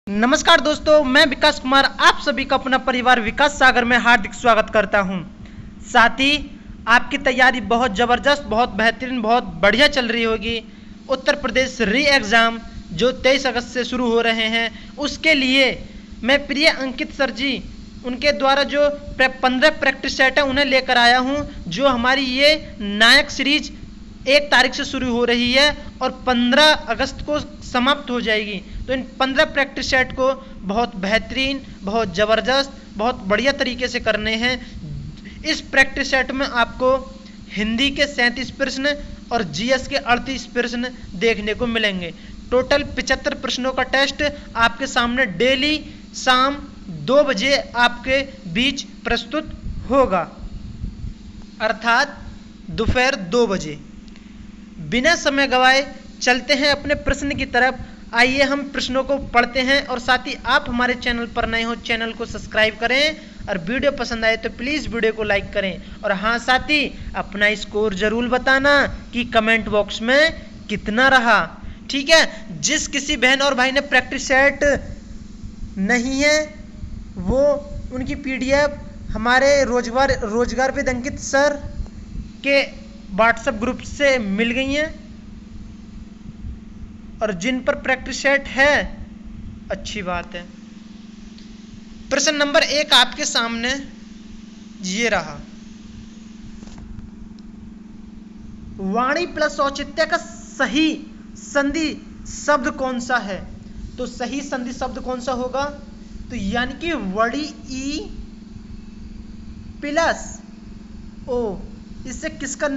नमस्कार दोस्तों, मैं विकास कुमार आप सभी का अपना परिवार विकास सागर में हार्दिक स्वागत करता हूं। साथ ही आपकी तैयारी बहुत ज़बरदस्त, बहुत बेहतरीन, बहुत बढ़िया चल रही होगी। उत्तर प्रदेश री एग्ज़ाम जो 23 अगस्त से शुरू हो रहे हैं, उसके लिए मैं प्रिय अंकित सर जी उनके द्वारा जो 15 प्रैक्टिस सेट है उन्हें लेकर आया हूं, जो हमारी ये नायक सीरीज 1 तारीख से शुरू हो रही है और 15 अगस्त को समाप्त हो जाएगी। तो इन 15 प्रैक्टिस सेट को बहुत बेहतरीन, बहुत ज़बरदस्त, बहुत बढ़िया तरीके से करने हैं। इस प्रैक्टिस सेट में आपको हिंदी के 37 प्रश्न और जीएस के 38 प्रश्न देखने को मिलेंगे। टोटल 75 प्रश्नों का टेस्ट आपके सामने डेली शाम 2 बजे आपके बीच प्रस्तुत होगा, अर्थात दोपहर 2 बजे। बिना समय गवाए चलते हैं अपने प्रश्न की तरफ। आइए हम प्रश्नों को पढ़ते हैं और साथ ही आप हमारे चैनल पर नए हो, चैनल को सब्सक्राइब करें और वीडियो पसंद आए तो प्लीज़ वीडियो को लाइक करें। और हाँ, साथ ही अपना स्कोर ज़रूर बताना कि कमेंट बॉक्स में कितना रहा, ठीक है। जिस किसी बहन और भाई ने प्रैक्टिस सेट नहीं है वो उनकी पीडीएफ हमारे रोजगार विद अंकित सर के व्हाट्सएप ग्रुप से मिल गई हैं, और जिन पर प्रैक्टिस सेट है अच्छी बात है। प्रश्न नंबर 1 आपके सामने ये रहा। वाणी प्लस औचित्य का सही संधि शब्द कौन सा है? तो सही संधि शब्द कौन सा होगा? तो यानी कि वड़ी ई प्लस ओ, इससे किसका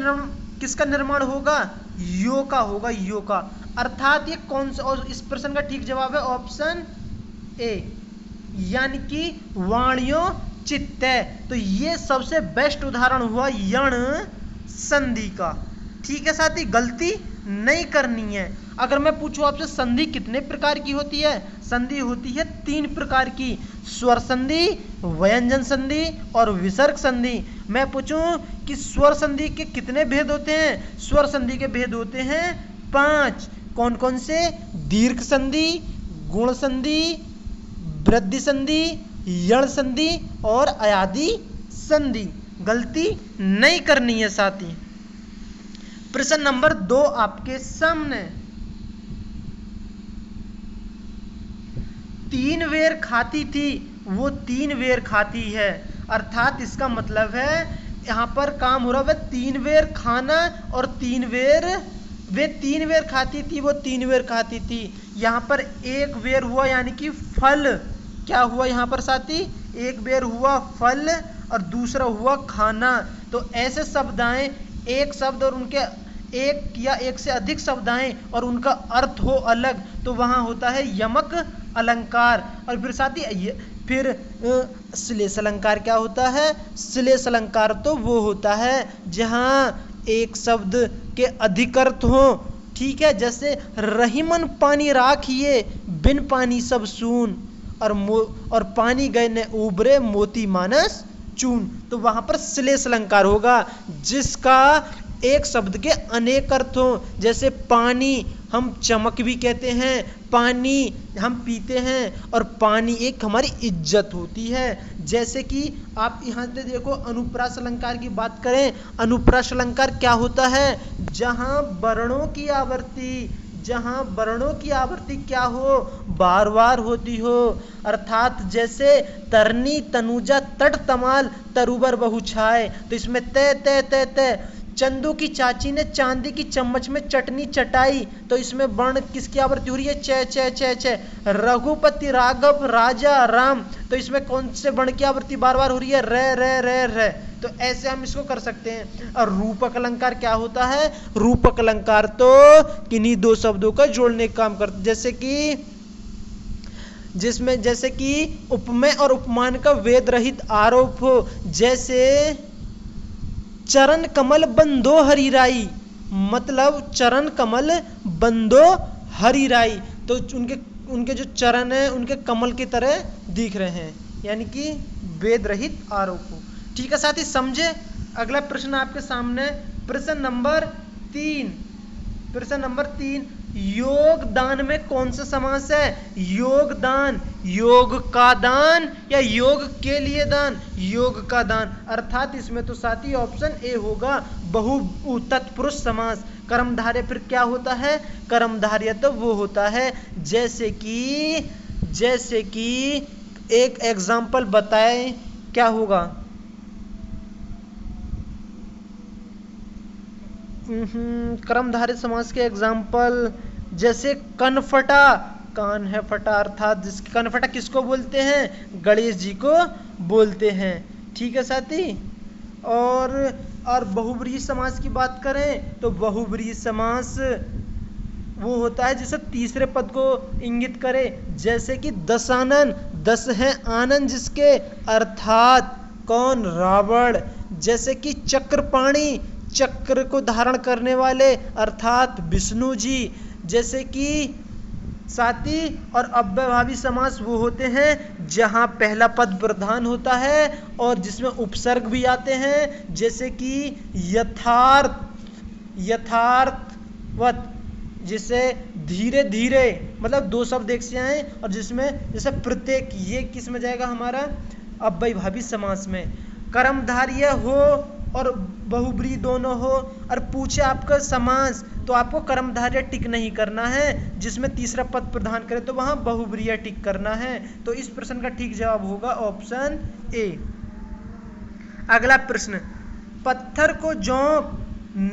निर्माण होगा? यो का होगा, यो का। अर्थात ये कौन सा, और इस प्रश्न का ठीक जवाब है ऑप्शन ए, यानी कि वाणियो चित्तय। तो ये सबसे बेस्ट उदाहरण हुआ यण संधि का, ठीक है। साथ ही गलती नहीं करनी है। अगर मैं पूछूं आपसे संधि कितने प्रकार की होती है? संधि होती है 3 प्रकार की, स्वर संधि, व्यंजन संधि और विसर्ग संधि। मैं पूछूं कि स्वर संधि के कितने भेद होते हैं? स्वर संधि के भेद होते हैं 5। कौन कौन से? दीर्घ संधि, गुण संधि, वृद्धि संधि, यण संधि और अयादि संधि। गलती नहीं करनी है। साथ ही प्रश्न नंबर 2 आपके सामने। 3 वेर खाती थी, वो 3 वेर खाती है। अर्थात इसका मतलब है यहाँ पर काम हो रहा है 3 वेर खाना और 3 वेर, वे 3 वेर खाती थी, वो 3 वेर खाती थी। यहाँ पर 1 वेर हुआ यानी कि फल। क्या हुआ यहाँ पर साथी? 1 वेर हुआ फल और दूसरा हुआ खाना। तो ऐसे शब्द आए, एक शब्द और उनके एक या एक से अधिक शब्द आए और उनका अर्थ हो अलग, तो वहाँ होता है यमक अलंकार। और फिर साथ ही फिर श्लेष अलंकार क्या होता है? श्लेष अलंकार तो वो होता है जहाँ एक शब्द के अधिक अर्थ हो, ठीक है। जैसे रहीमन पानी राखिए, बिन पानी सब सून, और पानी गए ने उबरे मोती मानस चून। तो वहां पर श्लेष अलंकार होगा जिसका एक शब्द के अनेक अर्थ हों। जैसे पानी हम चमक भी कहते हैं, पानी हम पीते हैं, और पानी एक हमारी इज्जत होती है। जैसे कि आप यहाँ से देखो, अनुप्रास अलंकार की बात करें। अनुप्रास अलंकार क्या होता है? जहाँ वर्णों की आवृत्ति क्या हो? बार बार होती हो। अर्थात जैसे तरनी तनुजा तट तमाल तरुबर बहु छाए, तो इसमें तय तय तय तय। चंदू की चाची ने चांदी की चम्मच में चटनी चटाई, तो इसमें वर्ण किसकी आवृत्ति हो रही है? च च च च। रघुपति राघव राजा राम, तो इसमें कौन से वर्ण की आवृत्ति बार बार हो रही है? रे रे रे रे। तो ऐसे हम इसको कर सकते हैं। और रूपक अलंकार क्या होता है? रूपक अलंकार तो किन्हीं 2 शब्दों का जोड़ने का काम करते, जैसे कि उपमेय और उपमान का वेद रहित आरोप हो। जैसे चरण कमल बंदो हरिराई, मतलब चरण कमल बंदो हरिराई, तो उनके जो चरण है उनके कमल की तरह दिख रहे हैं, यानी कि वेद रहित आरोप हो, ठीक है। साथ ही समझे। अगला प्रश्न आपके सामने, प्रश्न नंबर 3। योगदान में कौन सा समास है? योगदान, योग का दान या योग के लिए दान? योग का दान, अर्थात इसमें तो साथी ऑप्शन ए होगा, बहु तत्पुरुष समास। कर्मधारय फिर क्या होता है? कर्मधारय तो वो होता है जैसे कि एक एग्जाम्पल बताएं, क्या होगा? कर्मधारय समास के एग्जाम्पल, जैसे कनफटा, कान है फटा, अर्थात जिसकी कनफटा किसको बोलते हैं? गणेश जी को बोलते हैं। ठीक है साथी। और बहुब्रीहि समास की बात करें तो बहुब्रीहि समास वो होता है जिसे तीसरे पद को इंगित करे, जैसे कि दशानन, दस है आनंद जिसके, अर्थात कौन? रावण। जैसे कि चक्रपाणि, चक्र को धारण करने वाले, अर्थात विष्णु जी। जैसे कि साथी और अव्ययभावी समास वो होते हैं जहां पहला पद प्रधान होता है और जिसमें उपसर्ग भी आते हैं, जैसे कि यथार्थ, यथार्थवत, जिसे धीरे धीरे, मतलब दो शब्द एक से आए और जिसमें जैसे प्रत्येक, ये किस में जाएगा? हमारा अव्ययभावी समास में। कर्मधारय हो और बहुब्रीहि दोनों हो और पूछे आपका समास, तो आपको कर्मधारय टिक नहीं करना है, जिसमें तीसरा पद प्रदान करे तो वहां बहुब्रीहि टिक करना है। तो इस प्रश्न का ठीक जवाब होगा ऑप्शन ए। अगला प्रश्न, पत्थर को जोंक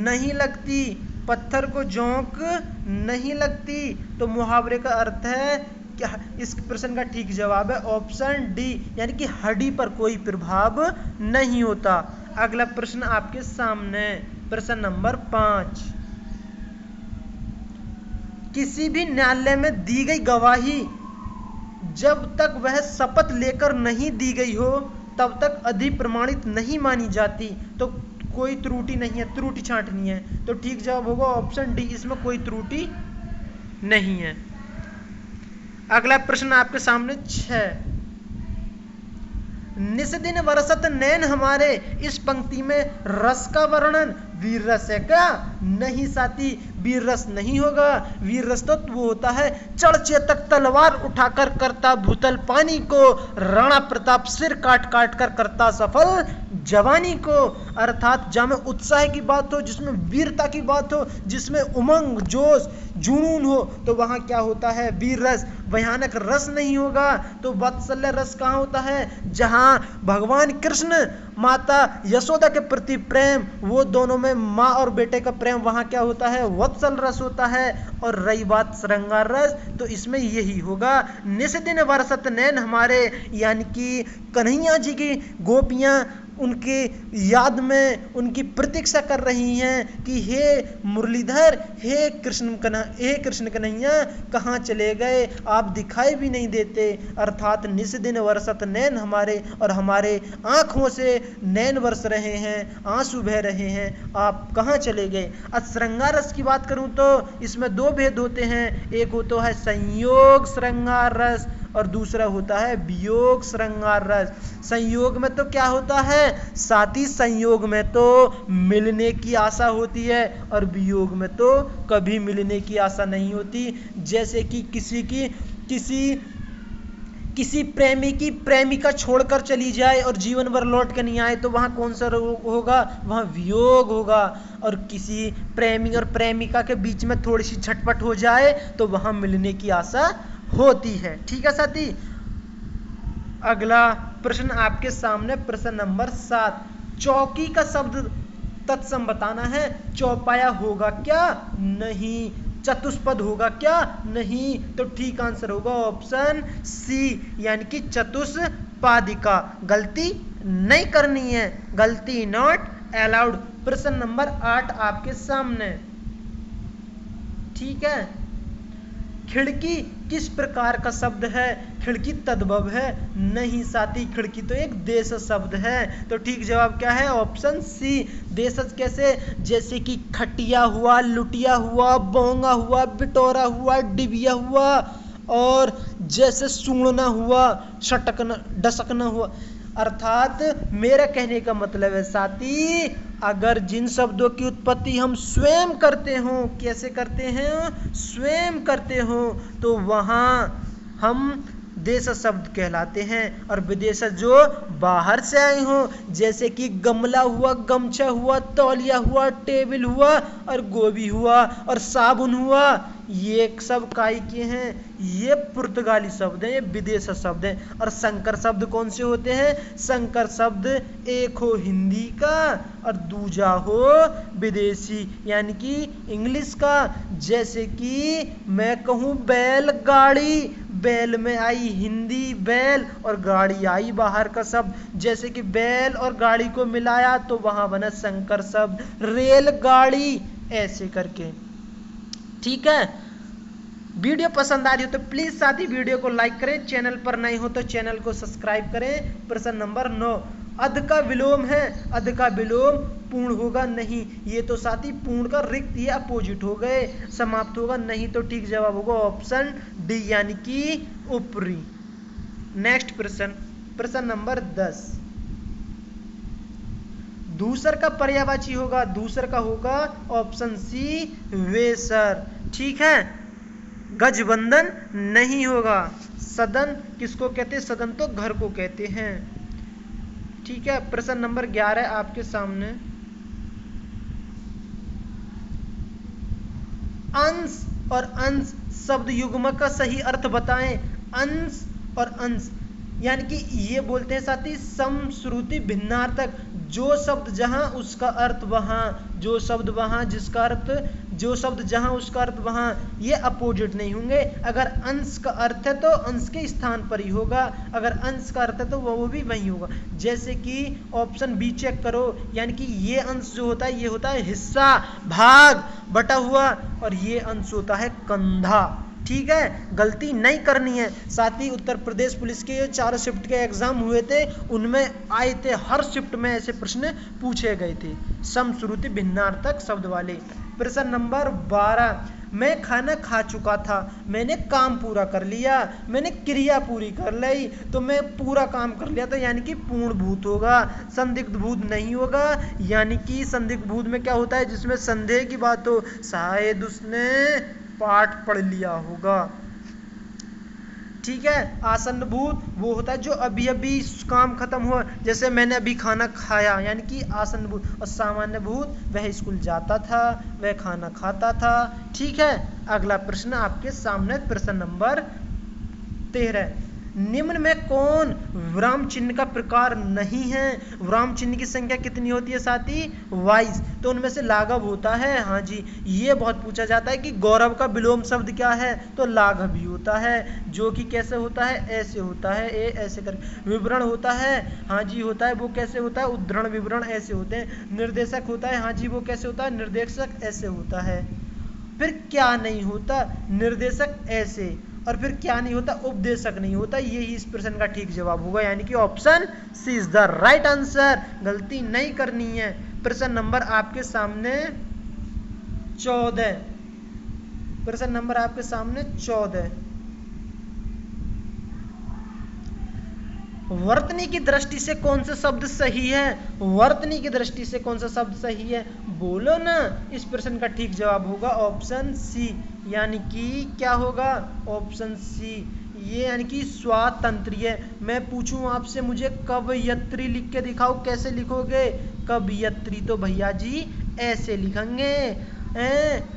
नहीं लगती, पत्थर को जोंक नहीं लगती, तो मुहावरे का अर्थ है क्या? इस प्रश्न का ठीक जवाब है ऑप्शन डी, यानी कि हड्डी पर कोई प्रभाव नहीं होता। अगला प्रश्न आपके सामने, प्रश्न नंबर 5। किसी भी न्यायालय में दी गई गवाही जब तक वह शपथ लेकर नहीं दी गई हो तब तक अधिप्रमाणित नहीं मानी जाती, तो कोई त्रुटि नहीं है, त्रुटि छांटनी है, तो ठीक जवाब होगा ऑप्शन डी, इसमें कोई त्रुटि नहीं है। अगला प्रश्न आपके सामने 6। निस दिन बरसत नैन हमारे, इस पंक्ति में रस का वर्णन वीर रस है क्या? नहीं साथी, वीर रस नहीं होगा। वीर रस तो वो होता है चढ़ चेतक तलवार उठाकर करता भूतल पानी को, राणा प्रताप सिर काट काट कर करता सफल जवानी को, अर्थात जहाँ में उत्साह की बात हो, जिसमें वीरता की बात हो, जिसमें उमंग जोश जुनून हो, तो वहाँ क्या होता है? वीर रस। भयानक रस नहीं होगा, तो वात्सल्य रस कहाँ होता है? जहाँ भगवान कृष्ण माता यशोदा के प्रति प्रेम, वो दोनों में माँ और बेटे का प्रेम, वहाँ क्या होता है? वत्सल रस होता है। और रही बात श्रृंगार रस, तो इसमें यही होगा। निस दिन बरसत नैन हमारे, यानी कि कन्हैया जी की गोपियाँ उनके याद में उनकी प्रतीक्षा कर रही हैं कि हे मुरलीधर, हे कृष्ण कन्हैया कहाँ चले गए, आप दिखाई भी नहीं देते, अर्थात निस दिन बरसत नैन हमारे, और हमारे आँखों से नैन बरस रहे हैं, आंसू बह रहे हैं, आप कहाँ चले गए। अब श्रृंगार रस की बात करूँ तो इसमें दो भेद होते हैं, एक होता है संयोग श्रृंगार रस और दूसरा होता है वियोग श्रृंगार रस। संयोग में तो क्या होता है साथी? संयोग में तो मिलने की आशा होती है और वियोग में तो कभी मिलने की आशा नहीं होती। जैसे कि किसी प्रेमी की प्रेमिका छोड़कर चली जाए और जीवन भर लौट के नहीं आए, तो वहाँ कौन सा होगा? वहाँ वियोग होगा। और किसी प्रेमी और प्रेमिका के बीच में थोड़ी सी झटपट हो जाए तो वहाँ मिलने की आशा होती है। ठीक है साथी। अगला प्रश्न आपके सामने, प्रश्न नंबर 7। चौकी का शब्द तत्सम बताना है। चौपाया होगा क्या? नहीं। चतुष्पद होगा क्या? नहीं। तो ठीक आंसर होगा ऑप्शन सी, यानी कि चतुष्पादिका। गलती नहीं करनी है, गलती नॉट अलाउड। प्रश्न नंबर 8 आपके सामने। ठीक है। खिड़की किस प्रकार का शब्द है? खिड़की तद्भव है? नहीं साथी, खिड़की तो एक देश शब्द है। तो ठीक जवाब क्या है? ऑप्शन सी, देशज। कैसे? जैसे कि खटिया हुआ, लुटिया हुआ, बोंगा हुआ, बिटोरा हुआ, डिबिया हुआ, और जैसे सूंघना हुआ, सटकना, डसकना हुआ, अर्थात मेरा कहने का मतलब है साथी, अगर जिन शब्दों की उत्पत्ति हम स्वयं करते हो, कैसे करते हैं, स्वयं करते हो, तो वहाँ हम देश शब्द कहलाते हैं। और विदेश जो बाहर से आए हो, जैसे कि गमला हुआ, गमछा हुआ, तौलिया हुआ, टेबल हुआ और गोभी हुआ और साबुन हुआ, ये सब काई के हैं, ये पुर्तगाली शब्द हैं, ये विदेश शब्द हैं। और संकर शब्द कौन से होते हैं? संकर शब्द एक हो हिंदी का और दूजा हो विदेशी यानी कि इंग्लिश का। जैसे कि मैं कहूँ बैलगाड़ी, बैल में आई हिंदी बैल और गाड़ी आई बाहर का शब्द, जैसे कि बैल और गाड़ी को मिलाया तो वहां बना संकर शब्द रेलगाड़ी, ऐसे करके। ठीक है, वीडियो पसंद आ रही हो तो प्लीज साथी वीडियो को लाइक करें, चैनल पर नए हो तो चैनल को सब्सक्राइब करें। प्रश्न नंबर 9, अध का विलोम है, अध का विलोम पूर्ण होगा नहीं, ये तो साथी पूर्ण का रिक्त या अपोजिट हो गए, समाप्त होगा नहीं, तो ठीक जवाब होगा ऑप्शन डी यानी कि ऊपरी। नेक्स्ट प्रश्न, प्रश्न नंबर 10, दूसर का पर्यायवाची होगा, दूसर का होगा ऑप्शन सी वेसर। ठीक है, गजबंधन नहीं होगा। सदन किसको कहते हैं? सदन तो घर को कहते हैं। ठीक है, प्रश्न नंबर 11 आपके सामने, अंश और अंश शब्द युग्म का सही अर्थ बताएं। अंश और अंश यानी कि ये बोलते हैं साथी समश्रुति भिन्नार्थक, जो शब्द जहां उसका अर्थ वहां, जो शब्द वहां जिसका अर्थ, जो शब्द जहां उसका अर्थ वहां, ये अपोजिट नहीं होंगे। अगर अंश का अर्थ है तो अंश के स्थान पर ही होगा, अगर अंश का अर्थ है तो वो भी वही होगा। जैसे कि ऑप्शन बी चेक करो, यानी कि ये अंश जो होता है ये होता है हिस्सा, भाग, बटा हुआ, और ये अंश होता है कंधा। ठीक है, गलती नहीं करनी है साथी। उत्तर प्रदेश पुलिस के जो 4 शिफ्ट के एग्जाम हुए थे उनमें आए थे, हर शिफ्ट में ऐसे प्रश्न पूछे गए थे समश्रुति भिन्नार्थक शब्द वाले। प्रश्न नंबर 12, मैं खाना खा चुका था, मैंने काम पूरा कर लिया, मैंने क्रिया पूरी कर ली, तो मैं पूरा काम कर लिया था यानी कि पूर्ण भूत होगा, संदिग्ध भूत नहीं होगा। यानी कि संदिग्ध भूत में क्या होता है? जिसमें संदेह की बात हो, शायद उसने पाठ पढ़ लिया होगा। ठीक है, आसन्न भूत वो होता है जो अभी अभी काम खत्म हुआ, जैसे मैंने अभी खाना खाया यानी कि आसन्न भूत। और सामान्य भूत वह स्कूल जाता था, वह खाना खाता था। ठीक है, अगला प्रश्न आपके सामने, प्रश्न नंबर 13, निम्न में कौन विराम चिन्ह का प्रकार नहीं है? विराम चिन्ह की संख्या कितनी होती है साथी? 22, तो उनमें से लाघव होता है। हाँ जी, ये बहुत पूछा जाता है कि गौरव का विलोम शब्द क्या है, तो लाघव ही होता है, जो कि कैसे होता है? ऐसे होता है, ऐसे कर। विवरण होता है, हाँ जी होता है, वो कैसे होता है? उद्धरण विवरण ऐसे होते हैं। निर्देशक होता है, हाँ जी वो कैसे होता है? निर्देशक ऐसे होता है। फिर क्या नहीं होता? निर्देशक ऐसे। और फिर क्या नहीं होता? उपदेशक नहीं होता। यही इस प्रश्न का ठीक जवाब होगा, यानी कि option C is the right answer. गलती नहीं करनी है। प्रश्न नंबर आपके सामने 14, प्रश्न नंबर आपके सामने 14, वर्तनी की दृष्टि से कौन सा शब्द सही है? वर्तनी की दृष्टि से कौन सा शब्द सही है? बोलो ना। इस प्रश्न का ठीक जवाब होगा ऑप्शन सी, यानी कि क्या होगा? ऑप्शन सी, ये यानी कि स्वातंत्र्य। मैं पूछूं आपसे, मुझे कवयत्री लिख के दिखाओ, कैसे लिखोगे? कवयत्री तो भैया जी ऐसे लिखेंगे।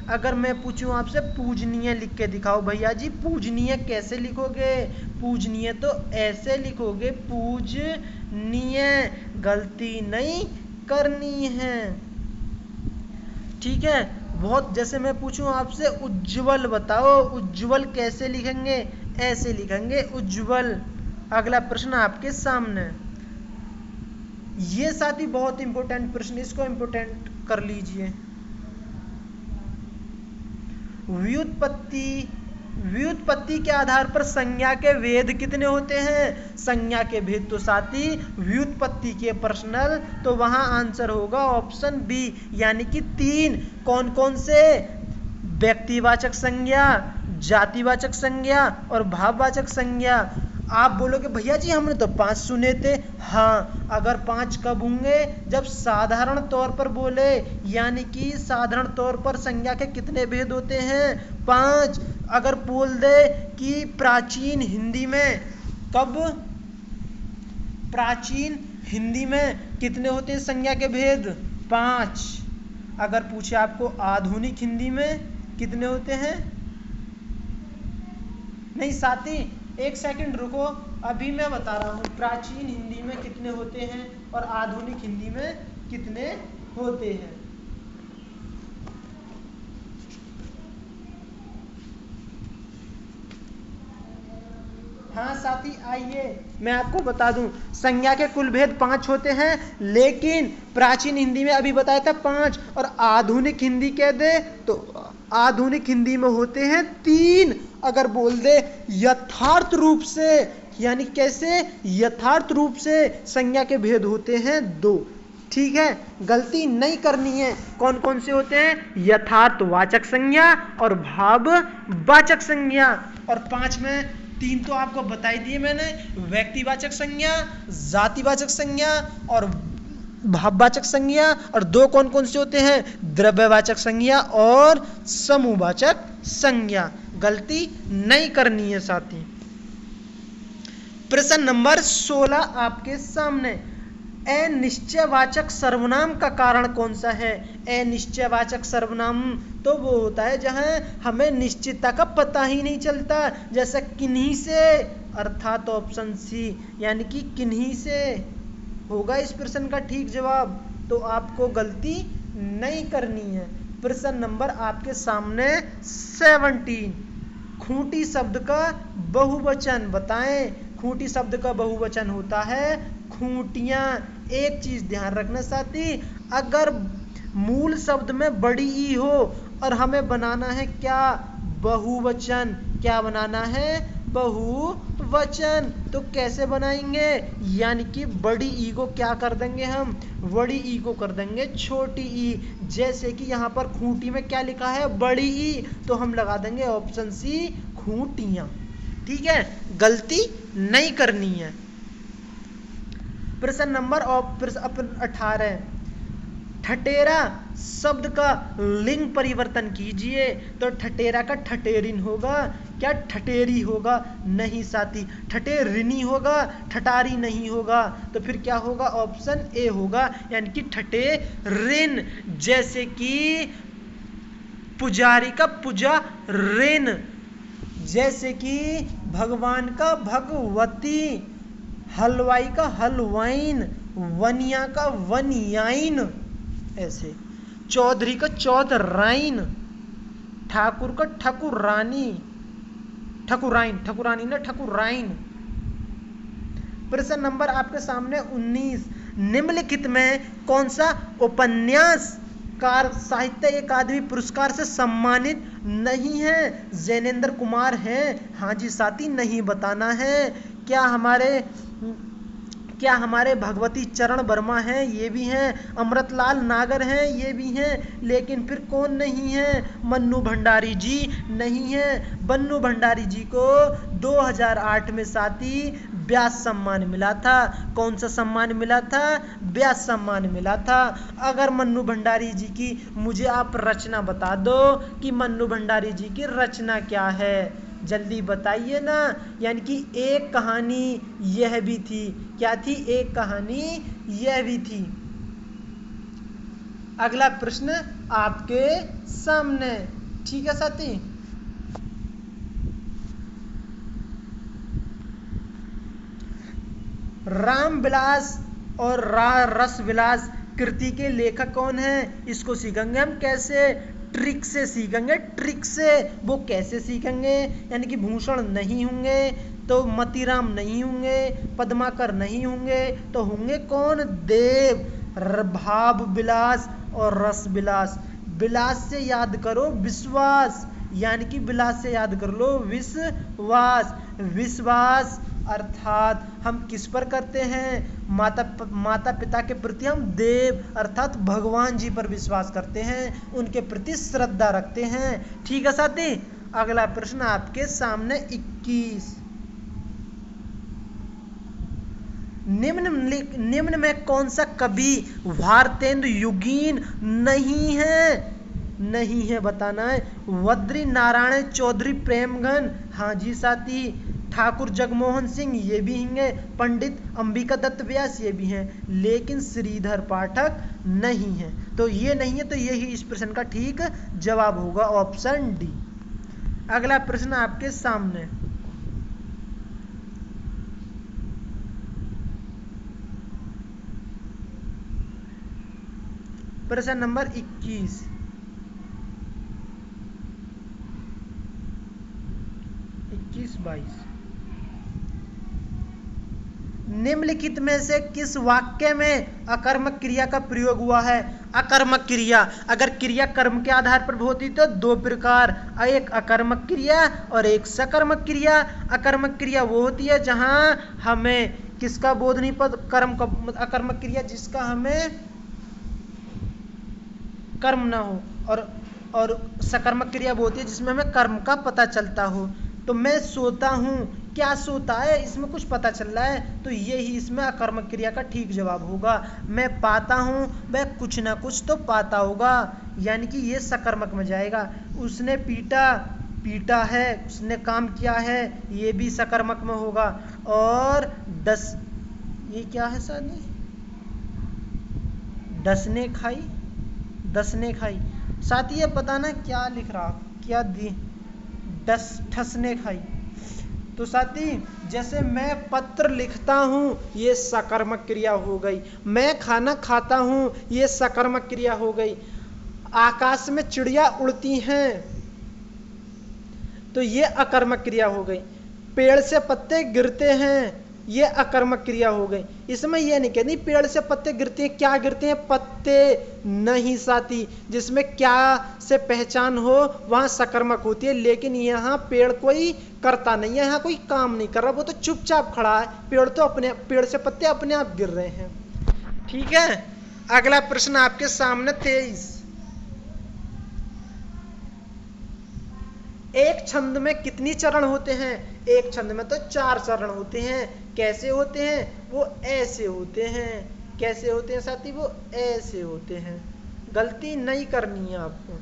अगर मैं पूछूं आपसे पूजनीय लिख के दिखाओ, भैया जी पूजनीय कैसे लिखोगे? पूजनीय तो ऐसे लिखोगे, पूजनीय। गलती नहीं करनी है। ठीक है, बहुत। जैसे मैं पूछूं आपसे उज्जवल बताओ, उज्जवल कैसे लिखेंगे? ऐसे लिखेंगे उज्जवल। अगला प्रश्न आपके सामने, ये साथी बहुत इंपॉर्टेंट प्रश्न, इसको इंपॉर्टेंट कर लीजिए। व्युत्पत्ति, व्युत्पत्ति के आधार पर संज्ञा के भेद कितने होते हैं? संज्ञा के भेद तो साथी व्युत्पत्ति के पर्सनल, तो वहां आंसर होगा ऑप्शन बी, यानी कि 3। कौन कौन से? व्यक्तिवाचक संज्ञा, जातिवाचक संज्ञा और भाववाचक संज्ञा। आप बोलोगे भैया जी हमने तो 5 सुने थे। हाँ, अगर 5 कब होंगे? जब साधारण तौर पर बोले, यानी कि साधारण तौर पर संज्ञा के कितने भेद होते हैं? 5। अगर बोल दे कि प्राचीन हिंदी में, कब? प्राचीन हिंदी में कितने होते हैं संज्ञा के भेद? 5। अगर पूछे आपको आधुनिक हिंदी में कितने होते हैं? नहीं साथी, एक सेकंड रुको, अभी मैं बता रहा हूँ प्राचीन हिंदी में कितने होते हैं और आधुनिक हिंदी में कितने होते हैं। हाँ साथी, आइए मैं आपको बता दूं, संज्ञा के कुल भेद 5 होते हैं, लेकिन प्राचीन हिंदी में अभी बताया था 5, और आधुनिक हिंदी कह दे तो आधुनिक हिंदी में होते हैं 3। अगर बोल दे यथार्थ रूप से, यानी कैसे? यथार्थ रूप से संज्ञा के भेद होते हैं 2। ठीक है, गलती नहीं करनी है। कौन कौन से होते हैं? यथार्थवाचक संज्ञा और भाववाचक संज्ञा। और 5 में 3 तो आपको बता ही दिए मैंने, व्यक्तिवाचक संज्ञा, जातिवाचक संज्ञा और भाववाचक संज्ञा। और 2 कौन कौन से होते हैं? द्रव्यवाचक संज्ञा और समूहवाचक संज्ञा। गलती नहीं करनी है साथी। प्रश्न नंबर 16 आपके सामने, अनिश्चयवाचक सर्वनाम का कारण कौन सा है? अनिश्चयवाचक सर्वनाम तो वो होता है जहां हमें निश्चितता का पता ही नहीं चलता, जैसा किन्हीं से, अर्थात ऑप्शन सी, यानी कि किन्हीं से होगा इस प्रश्न का ठीक जवाब। तो आपको गलती नहीं करनी है। प्रश्न नंबर आपके सामने 17, खूंटी शब्द का बहुवचन बताएं। खूंटी शब्द का बहुवचन होता है खूंटियां। एक चीज ध्यान रखना साथी, अगर मूल शब्द में बड़ी ई हो और हमें बनाना है क्या? बहुवचन। क्या बनाना है? बहुवचन। तो कैसे बनाएंगे? यानी कि बड़ी ई को क्या कर देंगे हम? बड़ी ई को कर देंगे छोटी ई। जैसे कि यहाँ पर खूंटी में क्या लिखा है? बड़ी ई, तो हम लगा देंगे ऑप्शन सी, खूंटियां। ठीक है, गलती नहीं करनी है। प्रश्न नंबर 18, ठटेरा शब्द का लिंग परिवर्तन कीजिए। तो ठटेरा का ठटेरिन होगा क्या? ठटेरी होगा? नहीं साथी, ठटेरिनी होगा, ठटारी नहीं होगा। तो फिर क्या होगा? ऑप्शन ए होगा, यानी कि ठटेरिन। जैसे कि पुजारी का पुजारिन, जैसे कि भगवान का भगवती, हलवाई का हलवाइन, वनिया का वनियाइन, ऐसे चौधरी का चौधराइन, ठाकुर का ठकुरानी, ठकुरानी ना ठकुराइन। प्रश्न नंबर आपके सामने 19, निम्नलिखित में कौन सा उपन्यास कार साहित्य अकादमी पुरस्कार से सम्मानित नहीं है? जैनेन्द्र कुमार है? हाँ जी साथी, नहीं बताना है। क्या हमारे भगवती चरण वर्मा हैं? ये भी हैं। अमृतलाल नागर हैं? ये भी हैं। लेकिन फिर कौन नहीं है? मन्नू भंडारी जी नहीं है। मन्नू भंडारी जी को 2008 में साथी व्यास सम्मान मिला था। कौन सा सम्मान मिला था? व्यास सम्मान मिला था। अगर मन्नू भंडारी जी की मुझे आप रचना बता दो कि मन्नू भंडारी जी की रचना क्या है, जल्दी बताइए ना। यानी कि एक कहानी यह भी थी। क्या थी? एक कहानी यह भी थी। अगला प्रश्न आपके सामने। ठीक है साथी, रामविलास और रसविलास कृति के लेखक कौन है? इसको सीखेंगे हम कैसे? ट्रिक से सीखेंगे, ट्रिक से। वो कैसे सीखेंगे? यानी कि भूषण नहीं होंगे तो मतीराम नहीं होंगे, पद्माकर नहीं होंगे, तो होंगे कौन? देव। भाव विलास और रस विलास। विलास से याद करो विश्वास, यानी कि विलास से याद कर लो विश्वास। विश्वास अर्थात हम किस पर करते हैं? माता पिता के प्रति हम देव अर्थात भगवान जी पर विश्वास करते हैं, उनके प्रति श्रद्धा रखते हैं। ठीक है साथी, अगला प्रश्न आपके सामने 21, निम्न में कौन सा कवि भारतेंदु युगीन नहीं है? नहीं है बताना है। बद्री नारायण चौधरी प्रेमघन, हाँ जी साथी। ठाकुर जगमोहन सिंह, ये भी हैं। पंडित अंबिका दत्त व्यास, ये भी हैं। लेकिन श्रीधर पाठक नहीं है। तो ये नहीं है, तो यही इस प्रश्न का ठीक जवाब होगा, ऑप्शन डी। अगला प्रश्न आपके सामने, प्रश्न नंबर 21। निम्नलिखित में से किस वाक्य में अकर्मक क्रिया का प्रयोग हुआ है? अकर्मक क्रिया, अगर क्रिया कर्म के आधार पर होती तो दो प्रकार, एक अकर्मक क्रिया और एक सकर्मक क्रिया। अकर्मक क्रिया वो होती है जहां हमें किसका बोध नहीं पता, कर्म का। अकर्मक क्रिया जिसका हमें कर्म ना हो, और सकर्मक क्रिया वो होती है जिसमें हमें कर्म का पता चलता हो। तो मैं सोता हूँ, क्या सोता है, इसमें कुछ पता चल रहा है, तो ये ही इसमें अकर्मक क्रिया का ठीक जवाब होगा। मैं पाता हूँ, वह कुछ ना कुछ तो पाता होगा, यानी कि ये सकर्मक में जाएगा। उसने पीटा है, उसने काम किया है, ये भी सकर्मक में होगा। और ये क्या है सर? दसने खाई साथ ही ये पता ना क्या लिख रहा, क्या दी, ठसने खाई। तो साथी जैसे मैं पत्र लिखता हूँ, ये सकर्मक क्रिया हो गई। मैं खाना खाता हूँ, ये सकर्मक क्रिया हो गई। आकाश में चिड़िया उड़ती हैं, तो ये अकर्मक क्रिया हो गई। पेड़ से पत्ते गिरते हैं, ये अकर्मक क्रिया हो गई। इसमें यह नहीं कहती पेड़ से पत्ते गिरते हैं, क्या गिरते हैं? पत्ते नहीं साथी। जिसमें क्या से पहचान हो वहां सकर्मक होती है, लेकिन यहाँ पेड़ कोई करता नहीं है, यहाँ कोई काम नहीं कर रहा, वो तो चुपचाप खड़ा है। पेड़ से पत्ते अपने आप गिर रहे हैं। ठीक है, अगला प्रश्न आपके सामने 23। एक छंद में कितनी चरण होते हैं? एक छंद में तो 4 चरण होते हैं। कैसे होते हैं? वो ऐसे होते हैं। कैसे होते हैं साथी? वो ऐसे होते हैं। गलती नहीं करनी है आपको।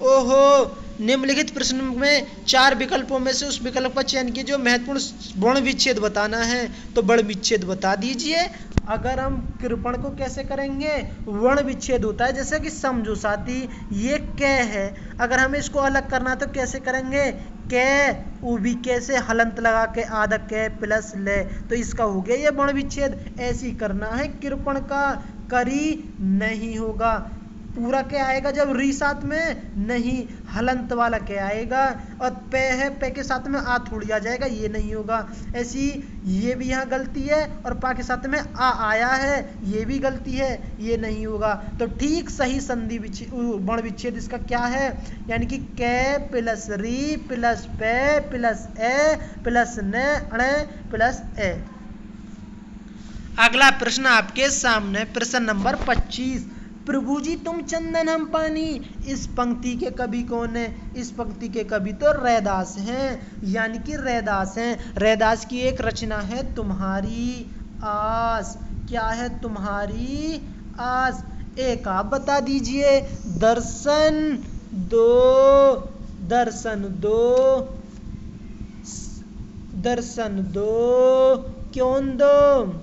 ओहो, निम्नलिखित प्रश्न में 4 विकल्पों में से उस विकल्प का चयन कीजिए जो महत्वपूर्ण वर्ण विच्छेद बताना है, तो वर्ण विच्छेद बता दीजिए। अगर हम कृपण को कैसे करेंगे? वर्ण विच्छेद होता है, जैसे कि समझो साथी, ये क है, अगर हमें इसको अलग करना तो कैसे करेंगे? क उभी कैसे हलंत लगा के आधा क प्लस ले, तो इसका हो गया ये वर्ण विच्छेद। ऐसे ही करना है कृपण का, करी नहीं होगा। पूरा क्या आएगा जब री साथ में? नहीं, हलंत वाला क्या आएगा। और पे है, पे के साथ में आ थोड़ी आ जाएगा, ये नहीं होगा। ऐसी ये भी यहाँ गलती है, और पा के साथ में आ आया है, ये भी गलती है, ये नहीं होगा। तो ठीक सही संधि वर्ण विच्छेद इसका क्या है? यानी कि कै प्लस री प्लस पे प्लस ए प्लस न अणे प्लस ए। अगला प्रश्न आपके सामने, प्रश्न नंबर 25। प्रभु जी तुम चंदन हम पानी, इस पंक्ति के कवि कौन है? इस पंक्ति के कवि तो रैदास हैं, यानी कि रैदास हैं। रैदास की एक रचना है तुम्हारी आस। क्या है? तुम्हारी आस। एक आप बता दीजिए। दर्शन दो, दर्शन दो, दर्शन दो, क्यों दो?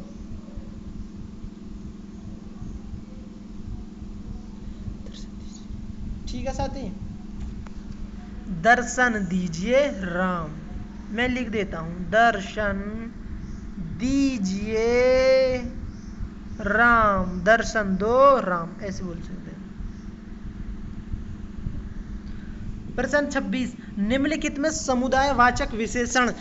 ठीक है साथी, दर्शन दीजिए राम। मैं लिख देता हूं, दर्शन दीजिए राम, दर्शन दो राम, ऐसे बोल सकते हैं। प्रश्न 26। निम्नलिखित में समुदाय वाचक विशेषण,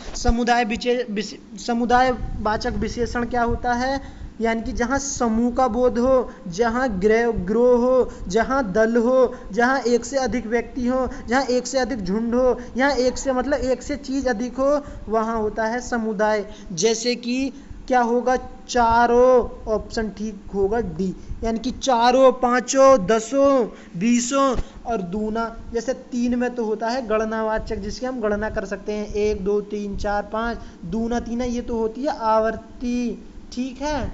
समुदाय वाचक विशेषण क्या होता है? यानी कि जहाँ समूह का बोध हो, जहाँ ग्रोह हो, जहाँ दल हो, जहाँ एक से अधिक व्यक्ति हो, जहाँ एक से अधिक झुंड हो, यहाँ एक से मतलब एक से चीज अधिक हो, वहाँ होता है समुदाय। जैसे कि क्या होगा, चारों ऑप्शन ठीक होगा डी, यानी कि चारों, पांचों, दसों, बीसों और दूना। जैसे 3 में तो होता है गणनावाचक जिसकी हम गणना कर सकते हैं, 1 2 3 4 5, दूना तीना ये तो होती है आवर्ती, ठीक है।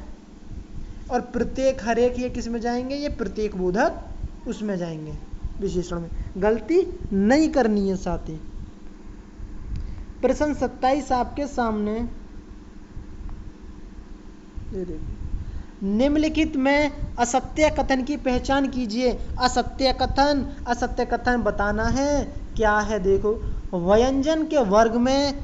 और प्रत्येक, हर एक, ये किस में जाएंगे, ये प्रत्येक बोधक उसमें जाएंगे, विशेषण में। गलती नहीं करनी है साथी। प्रश्न 27 आपके सामने, निम्नलिखित में असत्य कथन की पहचान कीजिए। असत्य कथन बताना है, क्या है देखो, व्यंजन के वर्ग में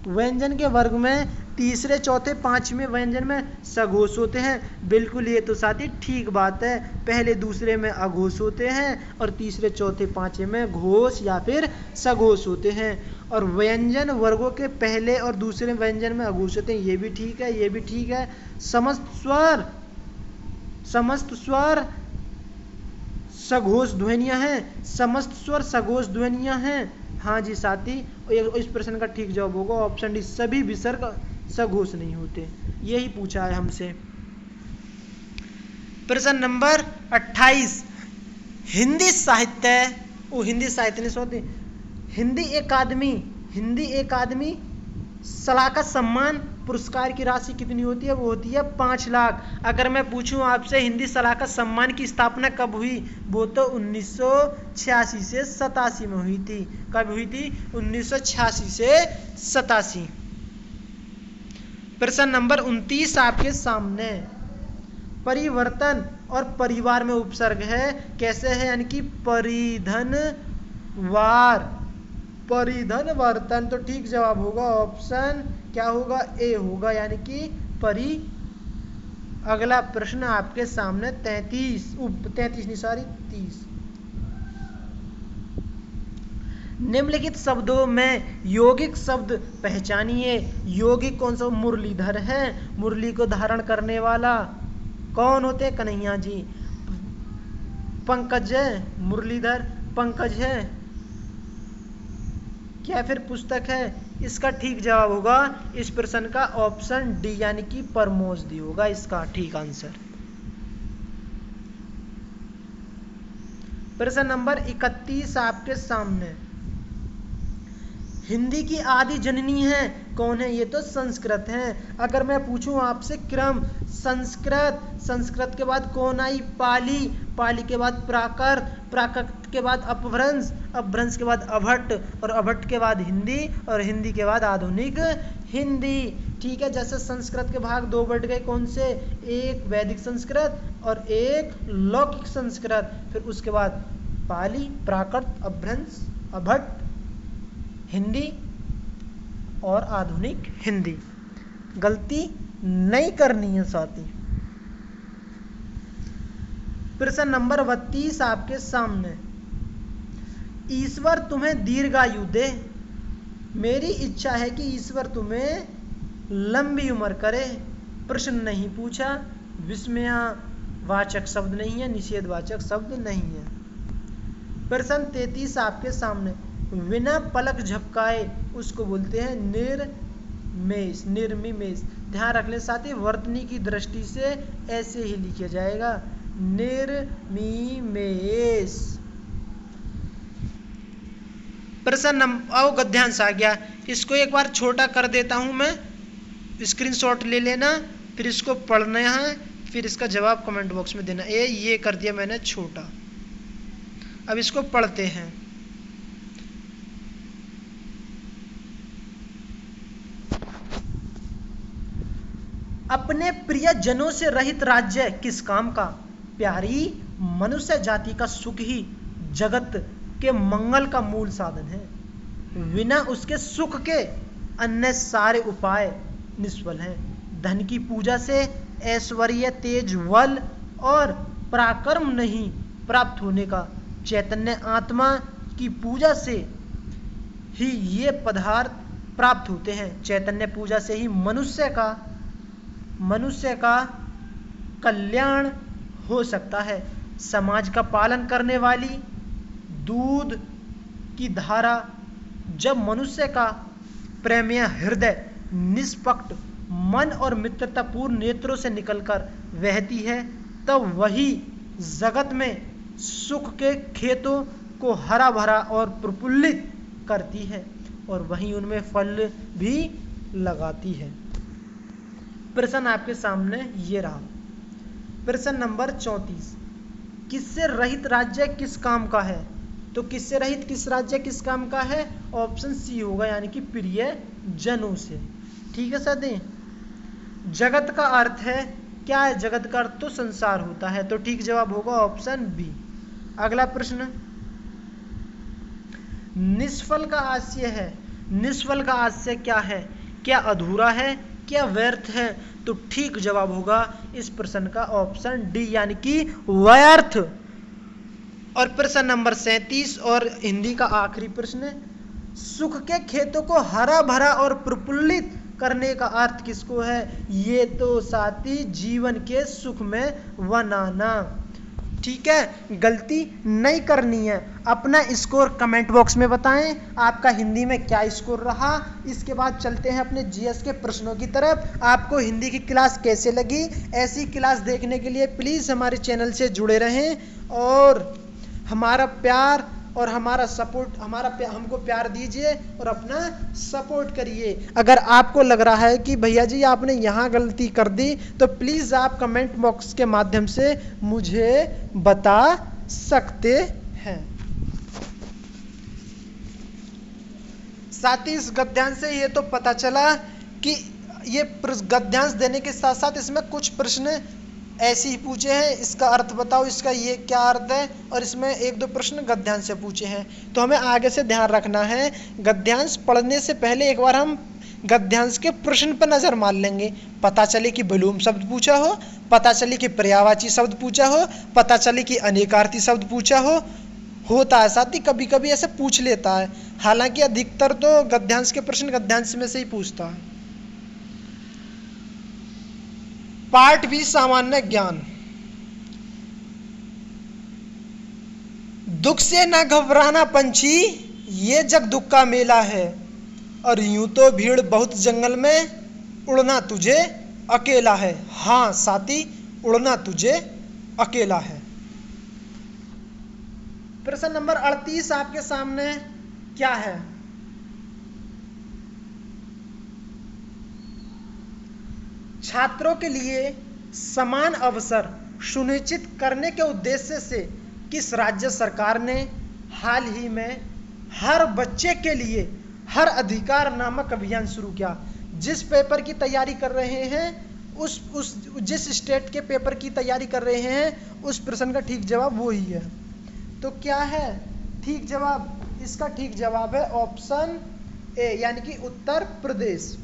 व्यंजन के वर्ग में तीसरे, चौथे, पांचवें व्यंजन में सघोष होते हैं। बिल्कुल, ये तो साथी ठीक बात है। पहले दूसरे में अघोष होते हैं और तीसरे, चौथे, पांचवें में घोष या फिर सघोष होते हैं। और व्यंजन वर्गों के पहले और दूसरे व्यंजन में अघोष होते हैं, ये भी ठीक है, ये भी ठीक है। समस्त स्वर सघोष ध्वनियां हैं, समस्त स्वर सघोष ध्वनियां हैं। हाँ जी साथी, इस प्रश्न का ठीक जवाब होगा ऑप्शन डी, सभी विसर्ग सघोष नहीं होते। यही पूछा है हमसे। प्रश्न नंबर 28, हिंदी साहित्य नहीं सोते, हिंदी अकादमी सलाहकार सम्मान पुरस्कार की राशि कितनी होती है, वो होती है 5 लाख। अगर मैं पूछूं आपसे हिंदी सलाहकार सम्मान की स्थापना कब हुई, वो तो 1986 से 87 में हुई थी। कब हुई थी, 1986 से 87। प्रश्न नंबर 29 आपके सामने, परिवर्तन और परिवार में उपसर्ग है, कैसे है, यानी कि परिधन वर्तन, तो ठीक जवाब होगा ऑप्शन क्या होगा, ए होगा, यानी कि परि। अगला प्रश्न आपके सामने 30 निम्नलिखित शब्दों में यौगिक शब्द पहचानिए। यौगिक कौन सा, मुरलीधर है, मुरली को धारण करने वाला कौन होते हैं, कन्हैया जी। पंकज है, मुरलीधर पंकज है, क्या फिर पुस्तक है, इसका ठीक जवाब होगा इस प्रश्न का ऑप्शन डी, यानी कि परमोजदी होगा इसका ठीक आंसर। प्रश्न नंबर 31 आपके सामने, हिंदी की आदि जननी है कौन है, ये तो संस्कृत है। अगर मैं पूछूं आपसे क्रम, संस्कृत के बाद कौन आई, पाली के बाद प्राकृत के बाद अपभ्रंश के बाद अभट्ट, और अभट्ट के बाद हिंदी, और हिंदी के बाद आधुनिक हिंदी, ठीक है। जैसे संस्कृत के भाग 2 बढ़ गए, कौन से, एक वैदिक संस्कृत और एक लौकिक संस्कृत, फिर उसके बाद पाली, प्राकृत, अपभ्रंश, अभट्ट, हिंदी और आधुनिक हिंदी। गलती नहीं करनी है साथी। प्रश्न नंबर 32 आपके सामने, ईश्वर तुम्हें दीर्घायु दे, मेरी इच्छा है कि ईश्वर तुम्हें लंबी उम्र करे। प्रश्न नहीं पूछा, विस्मयवाचक शब्द नहीं है, निषेधवाचक शब्द नहीं है। प्रश्न 33 आपके सामने, बिना पलक झपकाए उसको बोलते हैं निर्मिमेष। ध्यान रख ले साथी, वर्तनी की दृष्टि से ऐसे ही लिखा जाएगा, निर्मिमेष। प्रश्न नंबर, गद्यांश आ गया, इसको एक बार छोटा कर देता हूं मैं, स्क्रीनशॉट ले लेना, फिर इसको पढ़ना है, फिर इसका जवाब कमेंट बॉक्स में देना। ये कर दिया मैंने छोटा, अब इसको पढ़ते हैं। अपने प्रिय जनों से रहित राज्य किस काम का, प्यारी मनुष्य जाति का सुख ही जगत के मंगल का मूल साधन है, बिना उसके सुख के अन्य सारे उपाय निष्फल हैं। धन की पूजा से ऐश्वर्य, तेज, बल और पराक्रम नहीं प्राप्त होने का, चैतन्य आत्मा की पूजा से ही ये पदार्थ प्राप्त होते हैं। चैतन्य पूजा से ही मनुष्य का कल्याण हो सकता है। समाज का पालन करने वाली दूध की धारा जब मनुष्य का प्रेमय हृदय निष्पक्ष मन और मित्रतापूर्ण नेत्रों से निकलकर बहती है, तब वही जगत में सुख के खेतों को हरा भरा और प्रफुल्लित करती है और वहीं उनमें फल भी लगाती है। प्रश्न आपके सामने ये रहा। प्रश्न नंबर 34, किससे रहित राज्य किस काम का है? तो किससे रहित किस राज्य किस काम का है? ऑप्शन सी होगा, यानी कि प्रिय जनों से। ठीक है साथी। जगत का अर्थ है क्या है? जगत का अर्थ तो संसार होता है, तो ठीक जवाब होगा ऑप्शन बी। अगला प्रश्न, निष्फल का आशय है। निष्फल का आशय क्या है? क्या अधूरा है, क्या व्यर्थ है? तो ठीक जवाब होगा इस प्रश्न का ऑप्शन डी, यानी कि व्यर्थ। और प्रश्न नंबर 37 और हिंदी का आखिरी प्रश्न, सुख के खेतों को हरा भरा और प्रफुल्लित करने का अर्थ किसको है? ये तो साथी जीवन के सुख में बनाना। ठीक है, गलती नहीं करनी है। अपना स्कोर कमेंट बॉक्स में बताएं, आपका हिंदी में क्या स्कोर रहा। इसके बाद चलते हैं अपने जीएस के प्रश्नों की तरफ। आपको हिंदी की क्लास कैसे लगी? ऐसी क्लास देखने के लिए प्लीज़ हमारे चैनल से जुड़े रहें और हमारा प्यार और हमारा सपोर्ट, हमको प्यार दीजिए और अपना सपोर्ट करिए। अगर आपको लग रहा है कि भैया जी आपने यहाँ गलती कर दी, तो प्लीज़ आप कमेंट बॉक्स के माध्यम से मुझे बता सकते हैं। साथ ही इस गद्यांश से ये तो पता चला कि ये गद्यांश देने के साथ साथ इसमें कुछ प्रश्न ऐसे ही पूछे हैं, इसका अर्थ बताओ, इसका ये क्या अर्थ है, और इसमें एक दो प्रश्न गद्यांश से पूछे हैं। तो हमें आगे से ध्यान रखना है, गद्यांश पढ़ने से पहले एक बार हम गद्यांश के प्रश्न पर नजर मार लेंगे। पता चले कि बलूम शब्द पूछा हो, पता चले कि पर्यायवाची शब्द पूछा हो, पता चले कि अनेकार्थी शब्द पूछा हो। होता है साथ ही कभी कभी ऐसे पूछ लेता है, हालांकि अधिकतर तो गद्यांश के प्रश्न गद्यांश में से ही पूछता है। पार्ट भी सामान्य ज्ञान। दुख से न घबराना पंछी, ये जग दुख का मेला है, और यूं तो भीड़ बहुत जंगल में, उड़ना तुझे अकेला है। हाँ साथी, उड़ना तुझे अकेला है। प्रश्न नंबर 38 आपके सामने क्या है? छात्रों के लिए समान अवसर सुनिश्चित करने के उद्देश्य से किस राज्य सरकार ने हाल ही में हर बच्चे के लिए हर अधिकार नामक अभियान शुरू किया? जिस पेपर की तैयारी कर रहे हैं, जिस स्टेट के पेपर की तैयारी कर रहे हैं, उस प्रश्न का ठीक जवाब वो ही है। तो क्या है ठीक जवाब? इसका ठीक जवाब है ऑप्शन ए, यानी कि उत्तर प्रदेश।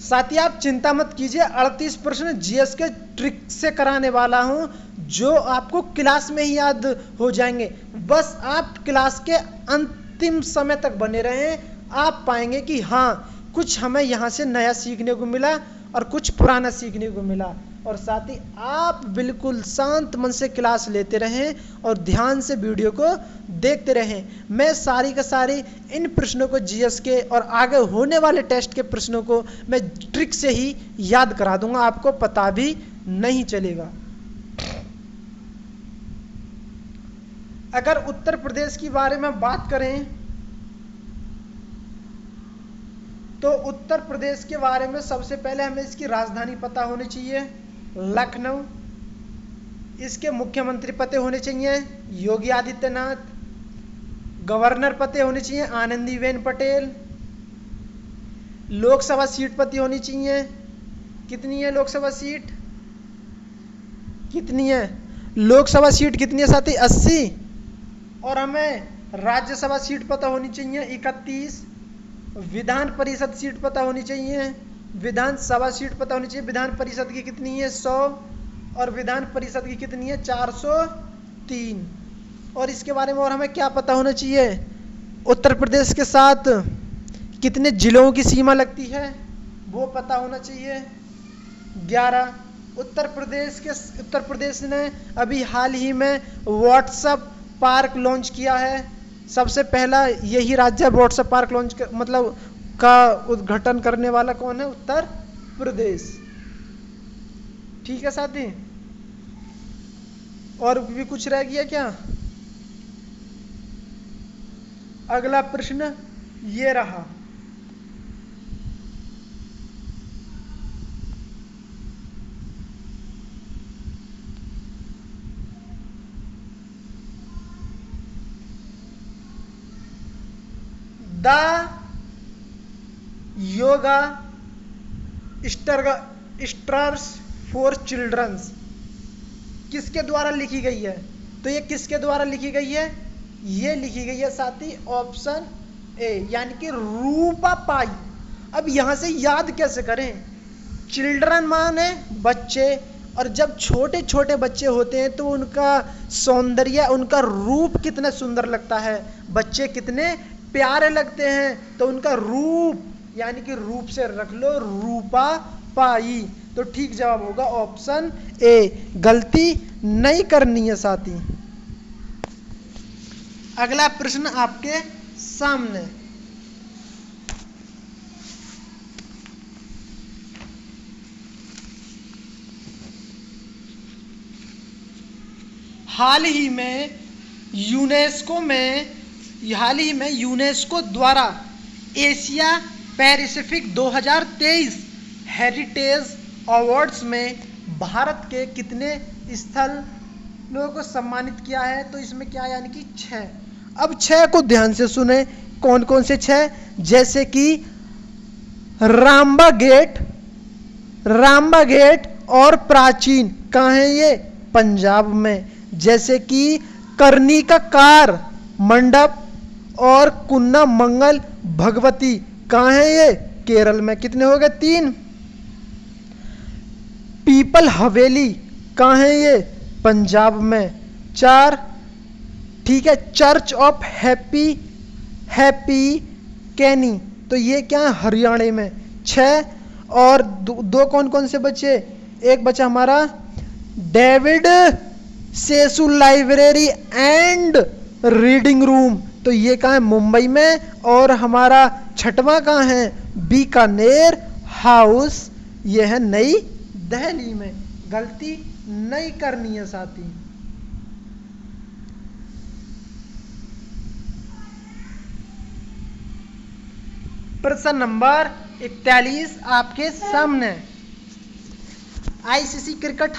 साथ ही आप चिंता मत कीजिए, 38 प्रश्न जीएस के ट्रिक से कराने वाला हूं, जो आपको क्लास में ही याद हो जाएंगे। बस आप क्लास के अंतिम समय तक बने रहें, आप पाएंगे कि हाँ, कुछ हमें यहाँ से नया सीखने को मिला और कुछ पुराना सीखने को मिला। और साथ ही आप बिल्कुल शांत मन से क्लास लेते रहें और ध्यान से वीडियो को देखते रहें। मैं सारी का सारी इन प्रश्नों को जीएस के और आगे होने वाले टेस्ट के प्रश्नों को मैं ट्रिक से ही याद करा दूंगा, आपको पता भी नहीं चलेगा। अगर उत्तर प्रदेश की बारे में बात करें तो उत्तर प्रदेश के बारे में सबसे पहले हमें इसकी राजधानी पता होनी चाहिए, लखनऊ। इसके मुख्यमंत्री पते होने चाहिए योगी आदित्यनाथ, गवर्नर पते होने चाहिए आनंदीबेन पटेल, लोकसभा सीट पते होनी चाहिए, कितनी है लोकसभा सीट? कितनी है लोकसभा सीट? कितनी है साथी? 80। और हमें राज्यसभा सीट पता होनी चाहिए 31, विधान परिषद सीट पता होनी चाहिए, विधानसभा सीट पता होनी चाहिए, विधान परिषद की कितनी है? 100, और विधान परिषद की कितनी है? 403। और इसके बारे में और हमें क्या पता होना चाहिए? उत्तर प्रदेश के साथ कितने जिलों की सीमा लगती है वो पता होना चाहिए, 11। उत्तर प्रदेश ने अभी हाल ही में व्हाट्सएप पार्क लॉन्च किया है, सबसे पहला यही राज्य व्हाट्सएप पार्क लॉन्च मतलब का उद्घाटन करने वाला कौन है? उत्तर प्रदेश। ठीक है साथी, और भी कुछ रह गया क्या? अगला प्रश्न ये रहा, the yoga stars for childrens किसके द्वारा लिखी गई है? तो ये किसके द्वारा लिखी गई है? ये लिखी गई है साथी ऑप्शन ए, यानी कि रूपा पाई। अब यहां से याद कैसे करें? चिल्ड्रन माने बच्चे, और जब छोटे छोटे बच्चे होते हैं तो उनका सौंदर्य, उनका रूप कितना सुंदर लगता है, बच्चे कितने प्यारे लगते हैं, तो उनका रूप यानी कि रूप से रख लो रूपा पाई। तो ठीक जवाब होगा ऑप्शन ए, गलती नहीं करनी है साथी। अगला प्रश्न आपके सामने, हाल ही में यूनेस्को द्वारा एशिया पैसिफिक 2023 हेरिटेज अवार्ड्स में भारत के कितने स्थलों को सम्मानित किया है? तो इसमें क्या यानी कि 6। अब 6 को ध्यान से सुने, कौन कौन से 6? जैसे कि रामबा गेट और प्राचीन, कहाँ है ये? पंजाब में। जैसे कि करनी का कार मंडप और कुन्ना मंगल भगवती, कहाँ है ये? केरल में। कितने हो गए? 3। पीपल हवेली, कहाँ है ये? पंजाब में। 4, ठीक है, चर्च ऑफ हैप्पी कैनी, तो ये क्या है? हरियाणा में। 6 और 2 कौन कौन से बचे? एक बचा हमारा David Sassoon library and reading room, तो ये कहाँ है? मुंबई में। और हमारा 6वां कहाँ है? बीकानेर हाउस, ये है नई दिल्ली में। गलती नहीं करनी है साथी। प्रश्न नंबर 41 आपके सामने, आईसीसी क्रिकेट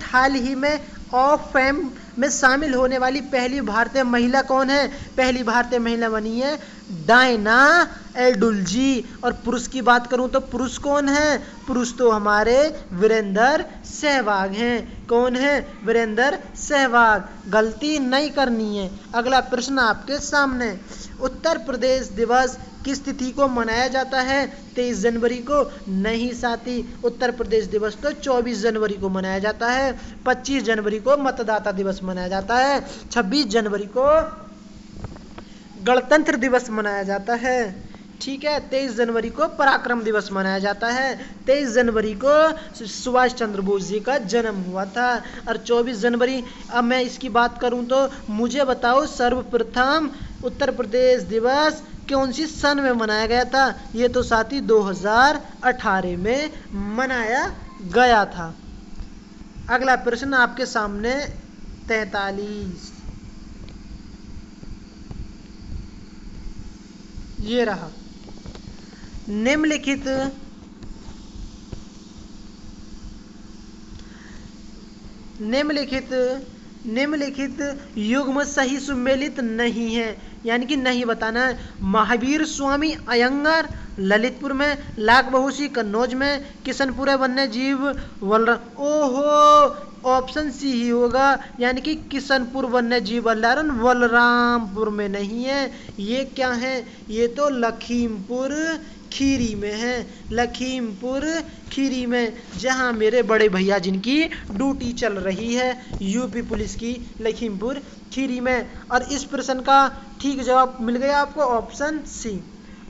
हाल ही में ऑफ फेम में शामिल होने वाली पहली भारतीय महिला कौन है? पहली भारतीय महिला बनी है डायना एडुल्जी। और पुरुष की बात करूं तो पुरुष कौन है? पुरुष तो हमारे वीरेंद्र सहवाग हैं। कौन है? वीरेंद्र सहवाग। गलती नहीं करनी है। अगला प्रश्न आपके सामने, उत्तर प्रदेश दिवस किस तिथि को मनाया जाता है? 23 जनवरी को? नहीं साथी, उत्तर प्रदेश दिवस तो 24 जनवरी को मनाया जाता है। 25 जनवरी को मतदाता दिवस मनाया जाता है। 26 जनवरी को गणतंत्र दिवस मनाया जाता है। ठीक है, 23 जनवरी को पराक्रम दिवस मनाया जाता है। 23 जनवरी को सुभाष चंद्र बोस जी का जन्म हुआ था। और 24 जनवरी, अब मैं इसकी बात करूं तो मुझे बताओ सर्वप्रथम उत्तर प्रदेश दिवस कौन सी सन में मनाया गया था? ये तो साथी 2018 में मनाया गया था। अगला प्रश्न आपके सामने 43, ये रहा, निम्नलिखित युग्म सही सुमेलित नहीं है, यानी कि नहीं बताना है। महावीर स्वामी अयंगार ललितपुर में, लाख बहोशी कन्नौज में, किशनपुर वन्य जीव ऑप्शन सी ही होगा, यानी कि किशनपुर वन्य जीव अभयारण्य बलरामपुर में नहीं है। ये क्या है? ये तो लखीमपुर खीरी में है। लखीमपुर खीरी में, जहां मेरे बड़े भैया जिनकी ड्यूटी चल रही है यूपी पुलिस की, लखीमपुर खीरी में। और इस प्रश्न का ठीक जवाब मिल गया आपको ऑप्शन सी।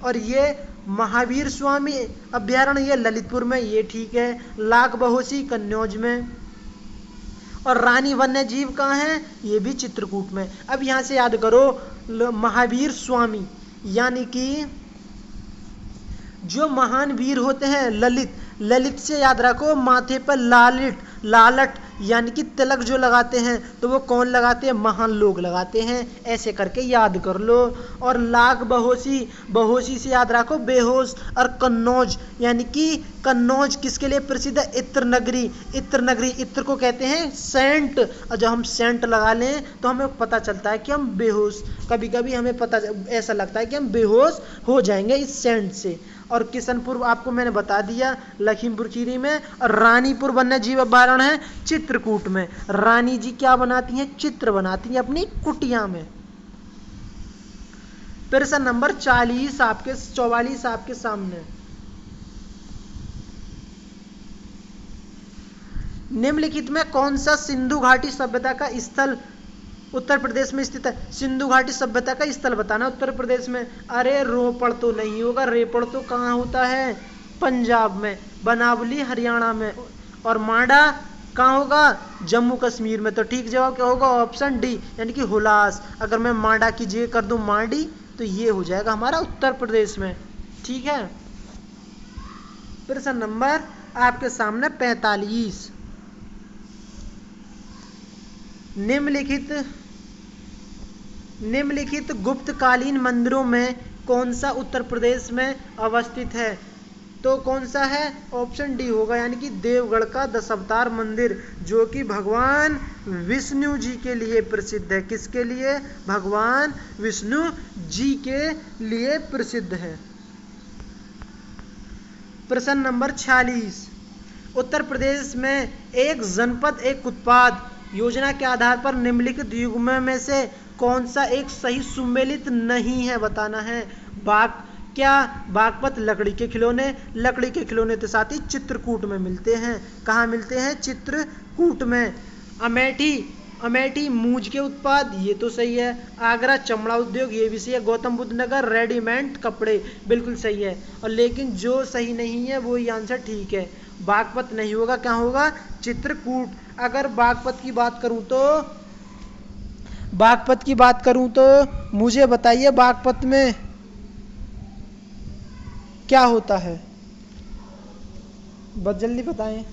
और ये महावीर स्वामी अभयारण्य ये ललितपुर में, ये ठीक है। लाख बहोशी कन्नौज में। और रानी वन्य जीव कहाँ है, ये भी चित्रकूट में। अब यहाँ से याद करो महावीर स्वामी, यानी कि जो महान वीर होते हैं ललित, ललित से याद रखो माथे पर लालट यानी कि तिलक जो लगाते हैं तो वो कौन लगाते हैं, महान लोग लगाते हैं, ऐसे करके याद कर लो। और लाख बहोशी, बहोशी से याद रखो बेहोश। और कन्नौज, यानी कि कन्नौज किसके लिए प्रसिद्ध है, इत्र नगरी, इत्र नगरी, इत्र को कहते हैं सेंट, और जब हम सेंट लगा लें तो हमें पता चलता है कि हम बेहोश, कभी कभी हमें पता ऐसा लगता है कि हम बेहोश हो जाएंगे इस सेंट से। और किशनपुर आपको मैंने बता दिया लखीमपुर खीरी में। और रानीपुर वन्य जीव अभयारण्य है चित्रकूट में। रानी जी क्या बनाती हैं, चित्र बनाती हैं अपनी कुटिया में। प्रश्न नंबर 44 आपके सामने। निम्नलिखित में कौन सा सिंधु घाटी सभ्यता का स्थल उत्तर प्रदेश में स्थित है, सिंधु घाटी सभ्यता का स्थल बताना उत्तर प्रदेश में। अरे रोपड़ तो नहीं होगा, रेपड़ तो कहाँ होता है, पंजाब में, बनावली हरियाणा में, और मांडा कहाँ होगा, जम्मू कश्मीर में। तो ठीक जवाब क्या होगा, ऑप्शन डी, यानी कि हुलास। अगर मैं मांडा की जगह कर दूं मांडी तो ये हो जाएगा हमारा उत्तर प्रदेश में। ठीक है। प्रश्न नंबर आपके सामने 45। निम्नलिखित गुप्तकालीन मंदिरों में कौन सा उत्तर प्रदेश में अवस्थित है, तो कौन सा है, ऑप्शन डी होगा, यानी कि देवगढ़ का दशावतार मंदिर, जो कि भगवान विष्णु जी के लिए प्रसिद्ध है। किसके लिए, भगवान विष्णु जी के लिए प्रसिद्ध है। प्रश्न नंबर 46। उत्तर प्रदेश में एक जनपद एक उत्पाद योजना के आधार पर निम्नलिखित युग्मों में से कौन सा एक सही सुमेलित नहीं है बताना है। बागपत लकड़ी के खिलौने के साथ ही चित्रकूट में मिलते हैं। कहाँ मिलते हैं, चित्रकूट में। अमेठी मूंज के उत्पाद, ये तो सही है। आगरा चमड़ा उद्योग, ये भी सही है। गौतम बुद्ध नगर रेडीमेड कपड़े, बिल्कुल सही है। और लेकिन जो सही नहीं है वो ही आंसर ठीक है, बागपत नहीं होगा, क्या होगा, चित्रकूट। अगर बागपत की बात करूं तो मुझे बताइए बागपत में क्या होता है, बस जल्दी बताएं।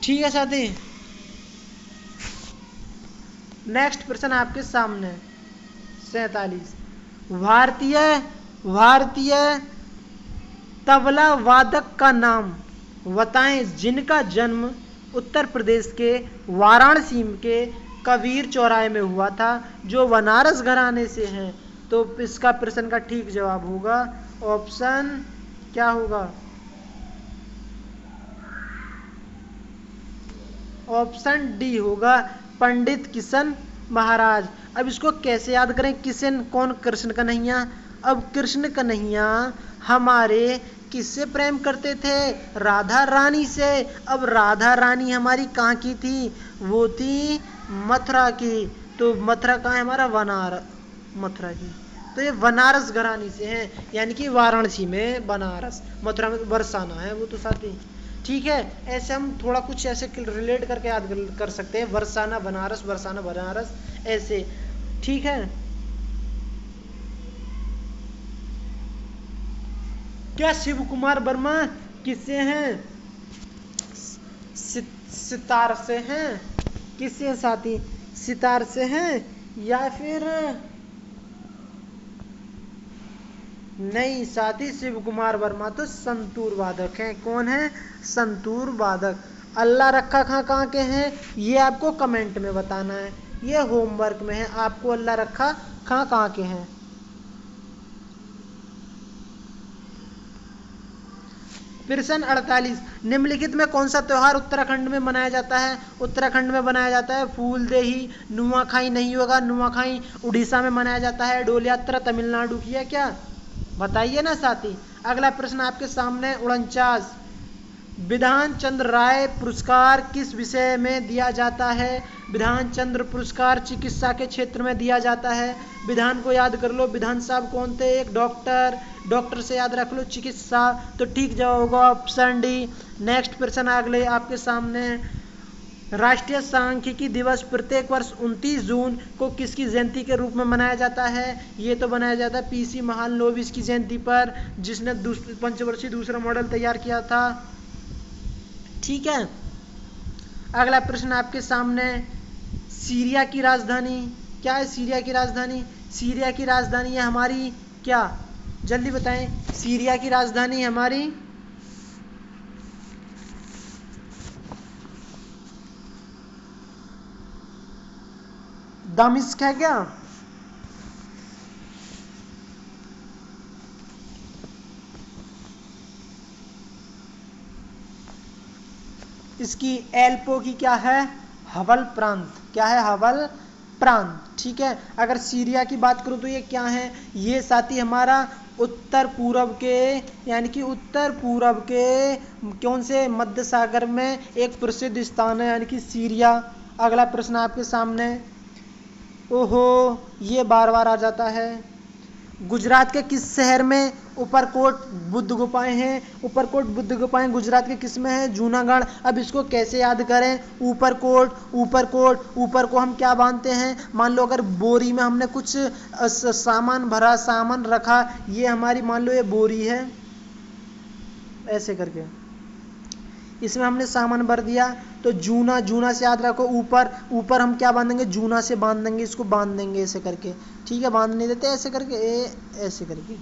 ठीक है साथी, नेक्स्ट प्रश्न आपके सामने 47। भारतीय तबला वादक का नाम बताएं जिनका जन्म उत्तर प्रदेश के वाराणसी के कबीर चौराहे में हुआ था, जो बनारस घराने से हैं। तो इसका प्रश्न का ठीक जवाब होगा ऑप्शन क्या होगा, ऑप्शन डी होगा, पंडित किशन महाराज। अब इसको कैसे याद करें, किशन कौन, कृष्ण कन्हैया। अब कृष्ण कन्हैया हमारे किससे प्रेम करते थे, राधा रानी से। अब राधा रानी हमारी कहाँ की थी, वो थी मथुरा की। तो मथुरा कहाँ है हमारा, मथुरा की। तो ये बनारस घरानी से हैं, यानी कि वाराणसी में बनारस, मथुरा में बरसाना है वो तो साथी। ठीक है, ऐसे हम थोड़ा कुछ ऐसे रिलेट करके याद कर सकते हैं, बरसाना बनारस ऐसे। ठीक है, क्या शिव कुमार वर्मा किससे हैं, सितार से हैं, किससे साथी, सितार से हैं, या फिर नहीं साथी, शिव कुमार वर्मा तो संतूर वादक हैं। कौन है, संतूर वादक। अल्लाह रखा खां कहाँ के हैं, ये आपको कमेंट में बताना है, ये होमवर्क में है आपको, अल्लाह रखा खां कहाँ के हैं। प्रश्न 48। निम्नलिखित में कौन सा त्योहार उत्तराखंड में मनाया जाता है, उत्तराखंड में बनाया जाता है फूलदेही। नुआखाई नहीं होगा, नुआखाई उड़ीसा में मनाया जाता है। डोल यात्रा तमिलनाडु की है क्या, बताइए ना साथी। अगला प्रश्न आपके सामने 49। विधान चंद्र राय पुरस्कार किस विषय में दिया जाता है? विधान चंद्र पुरस्कार चिकित्सा के क्षेत्र में दिया जाता है। विधान को याद कर लो, विधान साहब कौन थे? एक डॉक्टर, डॉक्टर से याद रख लो चिकित्सा, तो ठीक जवाब होगा ऑप्शन डी। नेक्स्ट प्रश्न अगले आपके सामने, राष्ट्रीय सांख्यिकी दिवस प्रत्येक वर्ष 29 जून को किसकी जयंती के रूप में मनाया जाता है? ये तो मनाया जाता है पीसी महालनोबिस की जयंती पर, जिसने पंचवर्षीय दूसरा मॉडल तैयार किया था। ठीक है, अगला प्रश्न आपके सामने, सीरिया की राजधानी क्या है? सीरिया की राजधानी, सीरिया की राजधानी है हमारी क्या? जल्दी बताएं, सीरिया की राजधानी हमारी दमिश्क है क्या? इसकी एल्पो की क्या है? हवल प्रांत। क्या है? हवल प्रांत। ठीक है, अगर सीरिया की बात करूं तो ये क्या है? ये साथी हमारा उत्तर पूर्व के, यानी कि उत्तर पूर्व के कौन से मध्य सागर में एक प्रसिद्ध स्थान है, यानी कि सीरिया। अगला प्रश्न आपके सामने, ओहो ये बार बार आ जाता है, गुजरात के किस शहर में ऊपरकोट बुद्ध गुफाएं हैं? ऊपरकोट बुद्ध गुफाएं गुजरात के किस में है? जूनागढ़। अब इसको कैसे याद करें? ऊपरकोट, ऊपरकोट, ऊपर को हम क्या बांधते हैं? मान लो अगर बोरी में हमने कुछ सामान भरा, सामान रखा, ये हमारी मान लो ये बोरी है, ऐसे करके इसमें हमने सामान भर दिया, तो जूना, जूना से याद रखो ऊपर, ऊपर हम क्या बांधेंगे? जूना से बांध देंगे, इसको बांध देंगे ऐसे करके। ठीक है, बांध नहीं देते ऐसे करके, ऐसे करके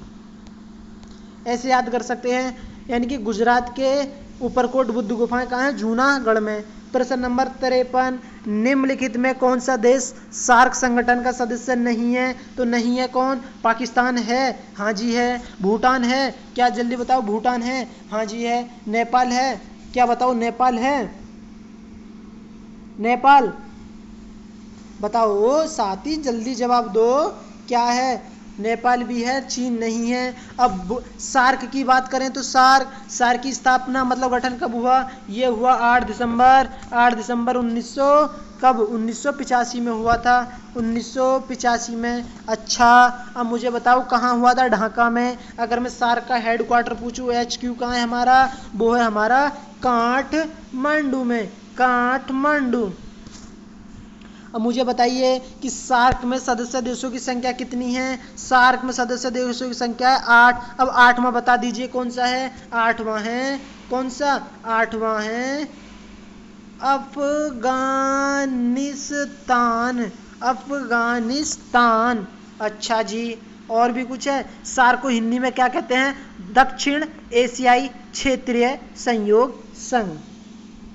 ऐसे याद कर सकते हैं। यानी कि गुजरात के ऊपरकोट बुद्ध गुफाएं कहाँ हैं? जूनागढ़ में। प्रश्न नंबर 53, निम्नलिखित में कौन सा देश सार्क संगठन का सदस्य नहीं है? तो नहीं है कौन? पाकिस्तान है? हाँ जी है। भूटान है? क्या जल्दी बताओ, भूटान है? हाँ जी है। नेपाल है? क्या बताओ, नेपाल है? नेपाल बताओ, ओ साथी जल्दी जवाब दो, क्या है? नेपाल भी है, चीन नहीं है। अब सार्क की बात करें तो सार्क की स्थापना मतलब गठन कब हुआ? ये हुआ 8 दिसंबर 1900 कब? 1985 में हुआ था, 1985 में। अच्छा, अब मुझे बताओ कहाँ हुआ था? ढाका में। अगर मैं सार्क का हेडक्वार्टर पूछूं, HQ कहाँ है हमारा? वो है हमारा काठमांडू में, काठमांडू। अब मुझे बताइए कि सार्क में सदस्य देशों की संख्या कितनी है? सार्क में सदस्य देशों की संख्या है 8। अब 8वां बता दीजिए कौन सा है? 8वां है कौन सा? 8वां है अफगानिस्तान, अफगानिस्तान। अच्छा जी, और भी कुछ है? सार्क को हिंदी में क्या कहते हैं? दक्षिण एशियाई क्षेत्रीय सहयोग संघ।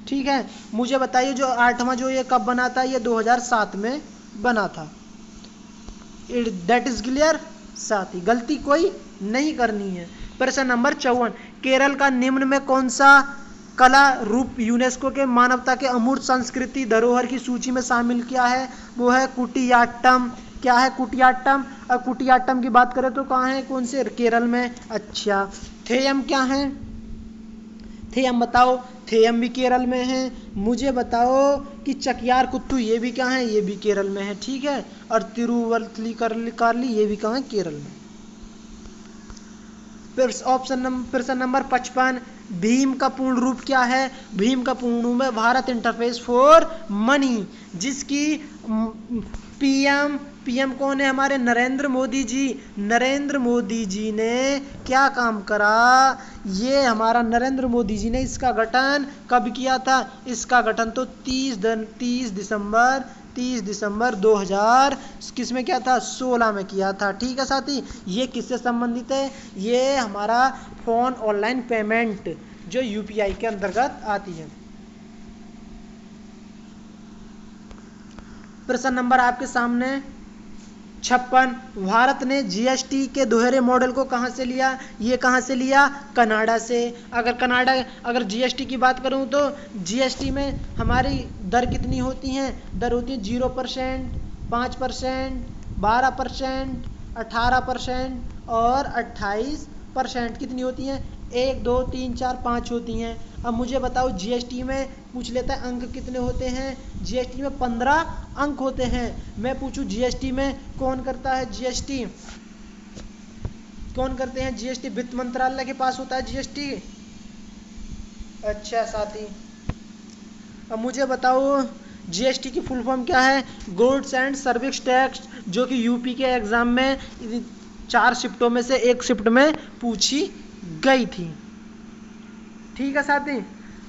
ठीक है, मुझे बताइए जो 8वां जो ये कब बना था? ये 2007 में बना था। दैट इज क्लियर साथी, गलती कोई नहीं करनी है। प्रश्न नंबर 54, केरल का निम्न में कौन सा कला रूप यूनेस्को के मानवता के अमूर्त संस्कृति धरोहर की सूची में शामिल किया है? वो है कुटियाट्टम। क्या है? कुटियाट्टम। और कुटियाट्टम की बात करें तो कहाँ है? कौन से? केरल में। अच्छा, थेयम क्या है? थेयम बताओ। थेयम भी केरल में है। मुझे बताओ कि चकियार कुत्तू, ये भी क्या है? ये भी केरल में है। ठीक है, और तिरुवल्लुवर ये भी कहाँ है? केरल में। प्रश्न नंबर 55, भीम का पूर्ण रूप क्या है? भीम का पूर्ण रूप है भारत इंटरफेस फॉर मनी, जिसकी पीएम कौन है हमारे? नरेंद्र मोदी जी। नरेंद्र मोदी जी ने क्या काम करा? ये हमारा नरेंद्र मोदी जी ने इसका गठन कब किया था? इसका गठन तो 30 दिसंबर 2000 किस में किया था? 16 में किया था। ठीक है साथी, ये किससे संबंधित है? ये हमारा फोन ऑनलाइन पेमेंट जो यूपीआई के अंतर्गत आती है। प्रश्न नंबर आपके सामने 56, भारत ने जीएसटी के दोहरे मॉडल को कहां से लिया? ये कहां से लिया? कनाडा से। अगर जीएसटी की बात करूं तो जीएसटी में हमारी दर कितनी होती हैं? दर होती है 0%, 5%, 12%, 18% और 28%। परसेंट कितनी होती हैं? 1 2 3 4 5 होती हैं। अब मुझे बताओ जीएसटी में पूछ लेता है अंक कितने होते हैं? जीएसटी में 15 अंक होते हैं। मैं पूछूं जीएसटी में कौन करता है? जीएसटी कौन करते हैं? जीएसटी वित्त मंत्रालय के पास होता है जीएसटी। अच्छा साथी, अब मुझे बताओ जीएसटी की फुल फॉर्म क्या है? गुड्स एंड सर्विस टैक्स, जो कि यूपी के एग्जाम में 4 शिफ्टों में से एक शिफ्ट में पूछी गई थी। ठीक है साथी,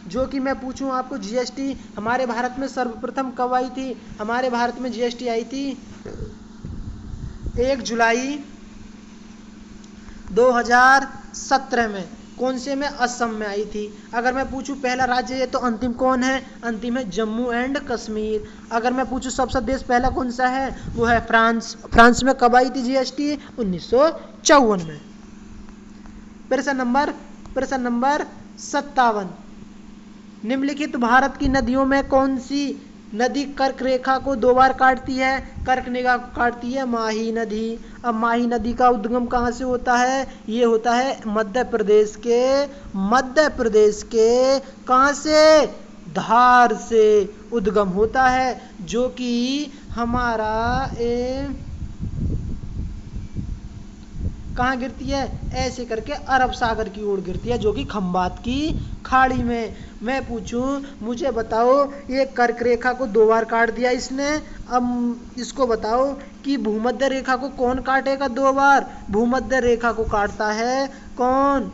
जो कि मैं पूछूं आपको जीएसटी हमारे भारत में सर्वप्रथम कब आई थी? हमारे भारत में जीएसटी आई थी 1 जुलाई 2017 में। कौन से में? असम में आई थी। अगर मैं पूछूं पहला राज्य है तो अंतिम कौन है? अंतिम है जम्मू एंड कश्मीर। अगर मैं पूछूं सबसे देश पहला कौन सा है? वो है फ्रांस। फ्रांस में कब आई थी जीएसटी? 1954 में। प्रश्न नंबर 57, निम्नलिखित भारत की नदियों में कौन सी नदी कर्क रेखा को 2 बार काटती है? कर्क रेखा को काटती है माही नदी। अब माही नदी का उद्गम कहाँ से होता है? ये होता है मध्य प्रदेश के कहाँ से? धार से उद्गम होता है, जो कि हमारा कहाँ गिरती है? ऐसे करके अरब सागर की ओर गिरती है, जो कि खंबात की खाड़ी में। मैं पूछूं, मुझे बताओ ये कर्क रेखा को 2 बार काट दिया इसने। अब इसको बताओ कि भूमध्य रेखा को कौन काटेगा 2 बार? भूमध्य रेखा को काटता है कौन?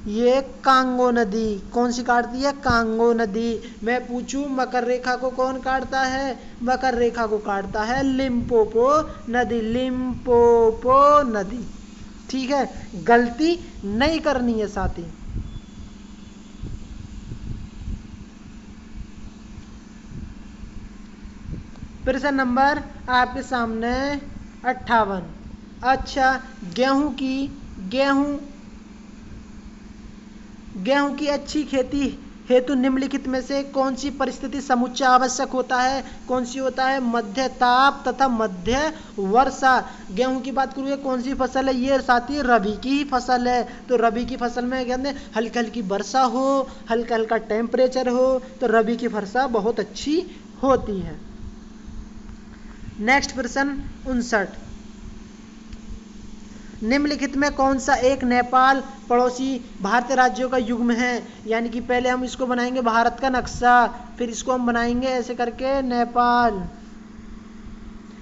ये कांगो नदी। कौन सी काटती है? कांगो नदी। मैं पूछूं मकर रेखा को कौन काटता है? मकर रेखा को काटता है लिम्पोपो नदी। ठीक है, गलती नहीं करनी है साथी। प्रश्न नंबर आपके सामने 58। अच्छा, गेहूं की अच्छी खेती हेतु निम्नलिखित में से कौन सी परिस्थिति समुच्चय आवश्यक होता है? कौन सी होता है? मध्य ताप तथा मध्य वर्षा। गेहूं की बात करूँगा, कौन सी फसल है? ये साथी रबी की ही फसल है। तो रबी की फसल में कहते हैं हल्की हल्की वर्षा हो, हल्का हल्का टेम्परेचर हो, तो रबी की वर्षा बहुत अच्छी होती है। नेक्स्ट प्रश्न 59, निम्नलिखित में कौन सा एक नेपाल पड़ोसी भारतीय राज्यों का युग्म है? यानी कि पहले हम इसको बनाएंगे भारत का नक्शा, फिर इसको हम बनाएंगे ऐसे करके नेपाल,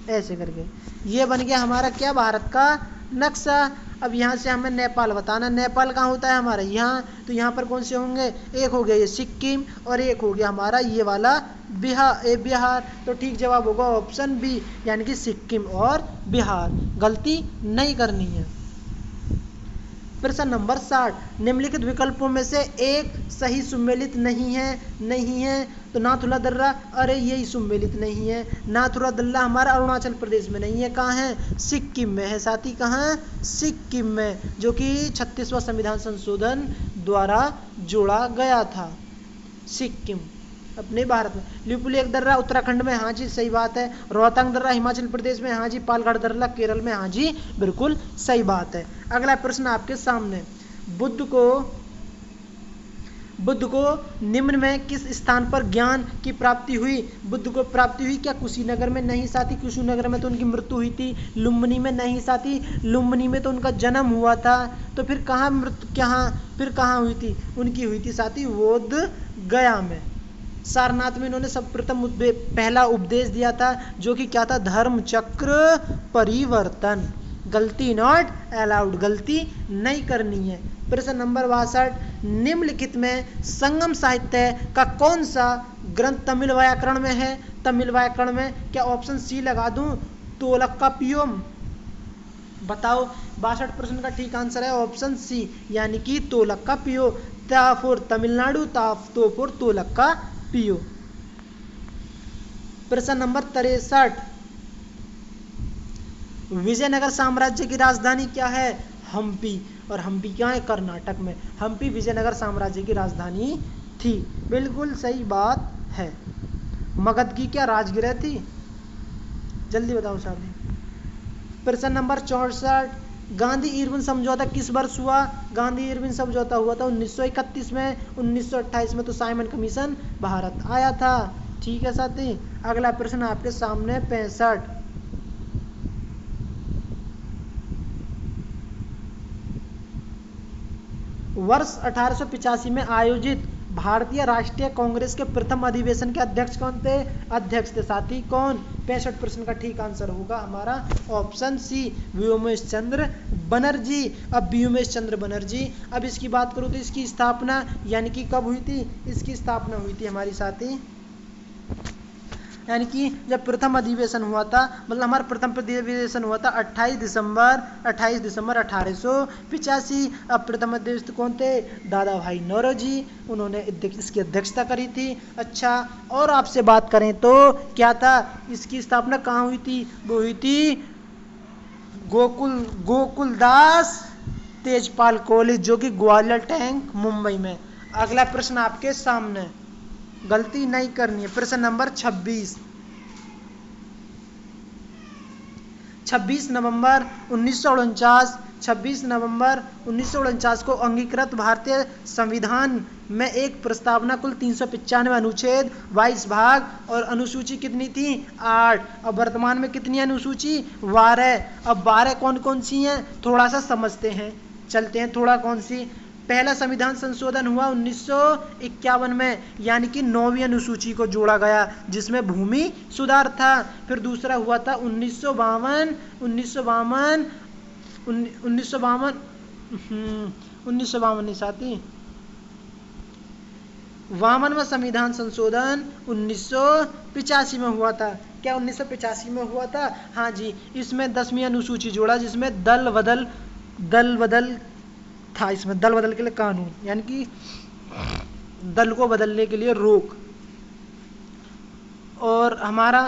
ऐसे करके ये बन गया हमारा क्या? भारत का नक्शा। अब यहाँ से हमें नेपाल बताना। नेपाल कहाँ होता है हमारा? यहाँ। तो यहाँ पर कौन से होंगे? एक हो गया ये सिक्किम और एक हो गया हमारा ये वाला बिहार। तो ठीक जवाब होगा ऑप्शन बी, यानी कि सिक्किम और बिहार। गलती नहीं करनी है। प्रश्न नंबर 60, निम्नलिखित विकल्पों में से एक सही सुमेलित नहीं है। तो नाथुला दर्रा, अरे यही सुमेलित नहीं है। नाथुला दर्रा हमारा अरुणाचल प्रदेश में नहीं है। कहाँ है? सिक्किम में है साथी। कहाँ? सिक्किम में, जो कि 36वां संविधान संशोधन द्वारा जोड़ा गया था। सिक्किम अपने भारत में। लिपुलेख दर्रा उत्तराखंड में, हाँ जी सही बात है। रोहतांग दर्रा हिमाचल प्रदेश में, हाँ जी। पालघाट दर्रा केरल में, हाँ जी बिल्कुल सही बात है। अगला प्रश्न आपके सामने, बुद्ध को निम्न में किस स्थान पर ज्ञान की प्राप्ति हुई? बुद्ध को प्राप्ति हुई क्या? कुशीनगर में नहीं साथी, कुशीनगर में तो उनकी मृत्यु हुई थी। लुम्बिनी में नहीं साथी, लुम्बिनी में तो उनका जन्म हुआ था। तो फिर कहाँ हुई थी? उनकी हुई थी साथी बोध गया में। सारनाथ में इन्होंने सर्वप्रथम पहला उपदेश दिया था, जो कि क्या था? धर्म चक्र परिवर्तन। गलती नॉट अलाउड, गलती नहीं करनी है। प्रश्न नंबर 62, निम्नलिखित में संगम साहित्य का कौन सा ग्रंथ तमिल व्याकरण में है? तमिल व्याकरण में क्या ऑप्शन सी लगा दूं? तोलक्कापियम। बताओ, 62 प्रश्न का ठीक आंसर है ऑप्शन सी, यानी कि तोलक्कापियो। ता फॉर तमिलनाडु, तो फॉर तोलक्कापियो। प्रश्न नंबर 63, विजयनगर साम्राज्य की राजधानी क्या है? हम्पी। और हम्पी क्या है? कर्नाटक में। हम्पी विजयनगर साम्राज्य की राजधानी थी। बिल्कुल सही बात है। मगध की क्या राजगृह थी? जल्दी बताओ साथी। प्रश्न नंबर 64, गांधी इरविन समझौता किस वर्ष हुआ? गांधी इरविन समझौता हुआ था 1931 में। 1928 में तो साइमन कमीशन भारत आया था। ठीक है साथी, अगला प्रश्न आपके सामने 65। वर्ष 1885 में आयोजित भारतीय राष्ट्रीय कांग्रेस के प्रथम अधिवेशन के अध्यक्ष कौन थे? अध्यक्ष थे साथी कौन? 65 प्रश्न का ठीक आंसर होगा हमारा ऑप्शन सी, व्योमेश चंद्र बनर्जी। अब व्योमेश चंद्र बनर्जी, अब इसकी बात करूँ तो इसकी स्थापना यानी कि कब हुई थी? इसकी स्थापना हुई थी हमारी साथी, यानी कि जब प्रथम अधिवेशन हुआ था, मतलब हमारा प्रथम अधिवेशन हुआ था 28 दिसंबर 1885। अब प्रथम अध्यक्ष कौन थे? दादा भाई नौरोजी, उन्होंने इसकी अध्यक्षता करी थी। अच्छा, और आपसे बात करें तो क्या था, इसकी स्थापना कहाँ हुई थी? वो हुई थी गोकुलदास तेजपाल कॉलेज, जो कि ग्वालियर टैंक मुंबई में। अगला प्रश्न आपके सामने, गलती नहीं करनी है। प्रश्न नंबर 26। 26 नवंबर 1949 को अंगीकृत भारतीय संविधान में एक प्रस्तावना कुल 395 अनुच्छेद 22 भाग और अनुसूची कितनी थी? 8। अब वर्तमान में कितनी अनुसूची? 12। अब 12 कौन कौन सी हैं थोड़ा सा समझते हैं, चलते हैं थोड़ा। कौन सी? पहला संविधान संशोधन हुआ 1951 में, यानी कि 9वीं अनुसूची को जोड़ा गया जिसमें भूमि सुधार था। फिर दूसरा हुआ था 1952 नहीं साथी, 52वां संविधान संशोधन 1985 में हुआ था। क्या 1985 में हुआ था? हाँ जी, इसमें 10वीं अनुसूची जोड़ा जिसमें दल बदल था। इसमें दल बदल के लिए कानून, यानी कि दल को बदलने के लिए रोक। और हमारा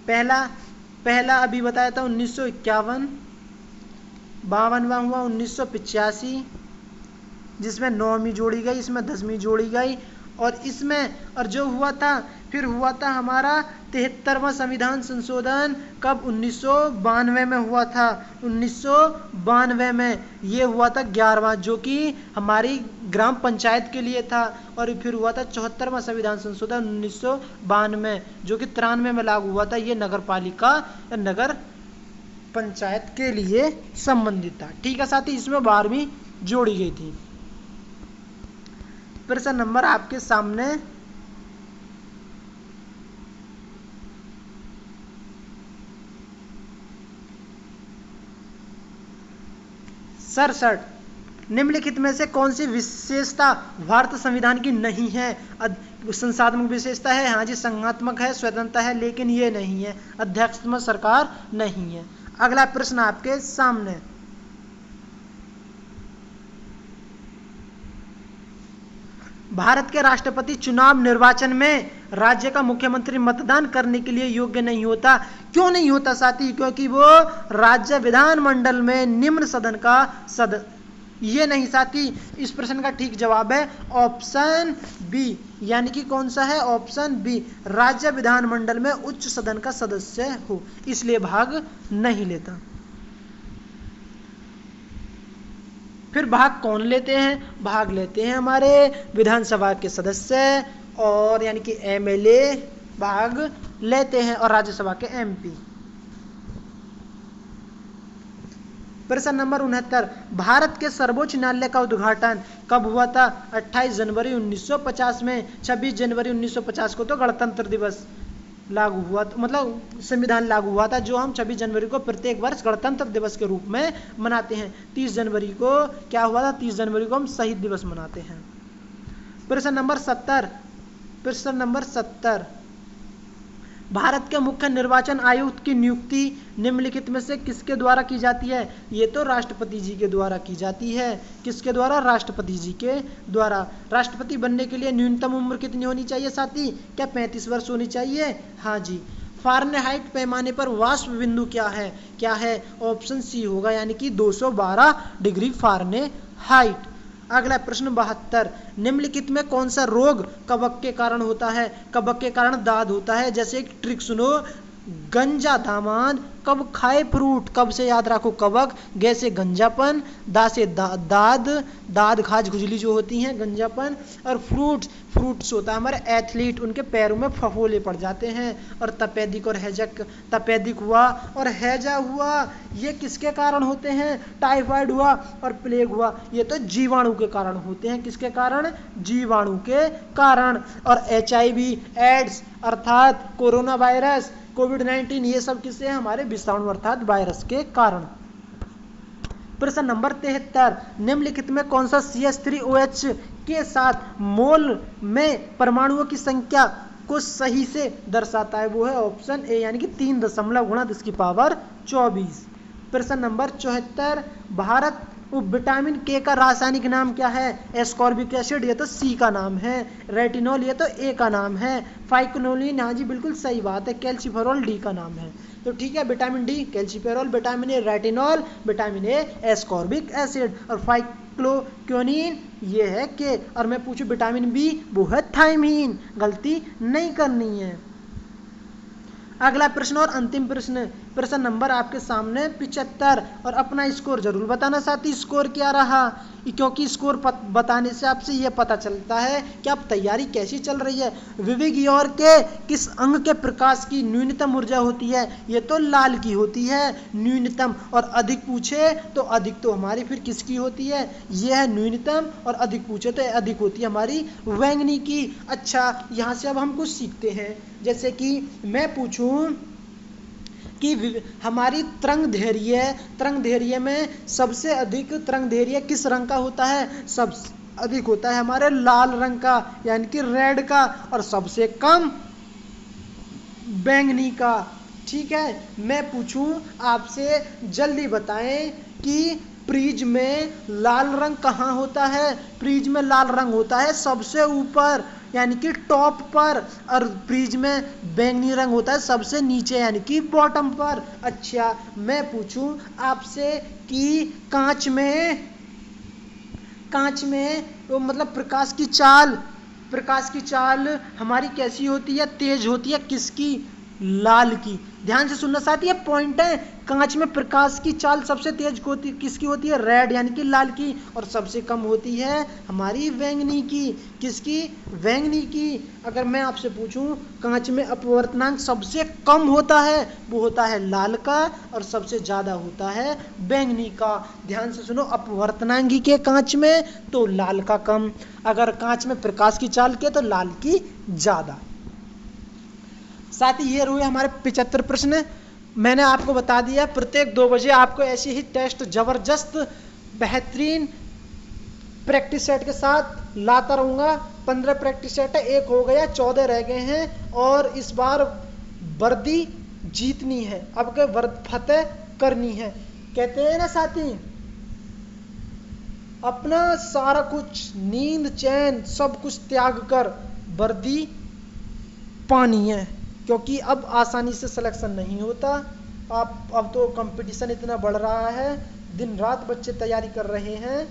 पहला अभी बताया था 1951, 52वां हुआ 1985 जिसमें 9वीं जोड़ी गई, इसमें 10वीं जोड़ी गई। और जो हुआ था, फिर हुआ था हमारा 73वां संविधान संशोधन कब? 1992 में हुआ था। 1992 में ये हुआ था 11वां, जो कि हमारी ग्राम पंचायत के लिए था। और फिर हुआ था 74वां संविधान संशोधन 1992, जो कि 93 में लागू हुआ था। ये नगर पालिका या नगर पंचायत के लिए संबंधित था। ठीक है साथी, इसमें 12वीं जोड़ी गई थी। प्रश्न नंबर आपके सामने सड़सठ। निम्नलिखित में से कौन सी विशेषता भारतीय संविधान की नहीं है? संसाधन विशेषता है, हाँ जी, संघात्मक है, स्वतंत्रता है, लेकिन ये नहीं है, अध्यक्षात्मक सरकार नहीं है। अगला प्रश्न आपके सामने, भारत के राष्ट्रपति चुनाव निर्वाचन में राज्य का मुख्यमंत्री मतदान करने के लिए योग्य नहीं होता। क्यों नहीं होता साथी? क्योंकि वो राज्य विधानमंडल में निम्न सदन का ये नहीं साथी, इस प्रश्न का ठीक जवाब है ऑप्शन बी, यानी कि कौन सा है? ऑप्शन बी, राज्य विधानमंडल में उच्च सदन का सदस्य हो, इसलिए भाग नहीं लेता। फिर भाग कौन लेते हैं? भाग लेते हैं हमारे विधानसभा के सदस्य, और यानी कि एमएलए भाग लेते हैं, और राज्यसभा के एमपी। प्रश्न नंबर 69, भारत के सर्वोच्च न्यायालय का उद्घाटन कब हुआ था? 28 जनवरी 1950 में। 26 जनवरी 1950 को तो गणतंत्र दिवस लागू हुआ, मतलब संविधान लागू हुआ था, जो हम 26 जनवरी को प्रत्येक वर्ष गणतंत्र दिवस के रूप में मनाते हैं। 30 जनवरी को क्या हुआ था? 30 जनवरी को हम शहीद दिवस मनाते हैं। प्रश्न नंबर 70, भारत के मुख्य निर्वाचन आयुक्त की नियुक्ति निम्नलिखित में से किसके द्वारा की जाती है? ये तो राष्ट्रपति जी के द्वारा की जाती है। किसके द्वारा? राष्ट्रपति जी के द्वारा। राष्ट्रपति बनने के लिए न्यूनतम उम्र कितनी होनी चाहिए साथी? क्या 35 वर्ष होनी चाहिए? हाँ जी। फारेनहाइट पैमाने पर वाष्प बिंदु क्या है? क्या है? ऑप्शन सी होगा, यानी कि 212 डिग्री फारेनहाइट। अगला प्रश्न 72, निम्नलिखित में कौन सा रोग कवक के कारण होता है? कवक के कारण दाद होता है, जैसे ट्रिक्सनो गंजा दामाद, कब खाए फ्रूट, कब से याद रखो कवक, गे से गंजापन, दा से दाद, दाद खाज खुजली जो होती हैं गंजापन, और फ्रूट्स होता है हमारे एथलीट, उनके पैरों में फफोले पड़ जाते हैं। और तपेदिक और हैजक, तपेदिक हुआ और हैजा हुआ, ये किसके कारण होते हैं, टाइफाइड हुआ और प्लेग हुआ, ये तो जीवाणु के कारण होते हैं। किसके कारण, जीवाणु के कारण। और HIV, एड्स अर्थात कोरोना वायरस, कोविड-19, ये सब किससे, हमारे विषाणु अर्थात वायरस के कारण। प्रश्न नंबर 73, निम्नलिखित में कौन सा CH3OH के साथ मोल में परमाणुओं की संख्या को सही से दर्शाता है, वो है ऑप्शन ए, यानी कि 3 दशमलव गुणा 10 की पावर 24। प्रश्न नंबर 74, भारत विटामिन के का रासायनिक नाम क्या है, एस्कॉर्बिक एसिड, ये तो सी का नाम है, रेटिनॉल ये तो ए का नाम है, फाइकोनोलिन, हाँ जी बिल्कुल सही बात है, कैल्सिफेरॉल डी का नाम है। तो ठीक है, vitamin D calciferol, vitamin A retinol, vitamin A ascorbic acid, और फाइक्लोक्विनिन ये है के। और मैं पूछूं विटामिन बी, वो है थायमीन, गलती नहीं करनी है। अगला प्रश्न और अंतिम प्रश्न, प्रश्न नंबर आपके सामने 75, और अपना स्कोर जरूर बताना साथी, स्कोर क्या रहा, क्योंकि स्कोर बताने से आपसे यह पता चलता है कि आप तैयारी कैसी चल रही है। विवेक यौर के किस अंग के प्रकाश की न्यूनतम ऊर्जा होती है, ये तो लाल की होती है न्यूनतम, और अधिक पूछे तो अधिक तो हमारी फिर किसकी होती है, यह है न्यूनतम, और अधिक पूछे तो अधिक होती है हमारी बैंगनी की। अच्छा, यहाँ से अब हम कुछ सीखते हैं, जैसे कि मैं पूछूं कि हमारी तरंग धैर्य में सबसे अधिक तरंग धैर्य किस रंग का होता है, सबसे अधिक होता है हमारे लाल रंग का, यानी कि रेड का, और सबसे कम बैंगनी का। ठीक है, मैं पूछूं आपसे, जल्दी बताएं कि प्रिज्म में लाल रंग कहाँ होता है, प्रिज्म में लाल रंग होता है सबसे ऊपर, यानी कि टॉप पर, और प्रिज्म में बैंगनी रंग होता है सबसे नीचे, यानी कि बॉटम पर। अच्छा, मैं पूछूं आपसे कि कांच में तो मतलब प्रकाश की चाल हमारी कैसी होती है, तेज होती है, किसकी, लाल की। ध्यान से सुनना साथी, ये पॉइंट है, कांच में प्रकाश की चाल सबसे तेज किसकी होती है, रेड यानी कि लाल की, और सबसे कम होती है हमारी बैंगनी की, किसकी, बैंगनी की। अगर मैं आपसे पूछूं कांच में अपवर्तनांक सबसे कम होता है, वो होता है लाल का, और सबसे ज्यादा होता है बैंगनी का। ध्यान से सुनो, अपवर्तनांक के कांच में तो लाल का कम, अगर कांच में प्रकाश की चाल के तो लाल की ज्यादा। साथ ही ये हुए हमारे 75 प्रश्न, मैंने आपको बता दिया प्रत्येक 2 बजे आपको ऐसे ही टेस्ट जबरदस्त बेहतरीन प्रैक्टिस सेट के साथ लाता रहूँगा। 15 प्रैक्टिस सेट है, 1 हो गया, 14 रह गए हैं, और इस बार वर्दी जीतनी है, अब के फतेह करनी है। कहते हैं ना साथी, अपना सारा कुछ, नींद चैन सब कुछ त्याग कर वर्दी पानी है, क्योंकि अब आसानी से सिलेक्शन नहीं होता। अब तो कंपटीशन इतना बढ़ रहा है, दिन रात बच्चे तैयारी कर रहे हैं,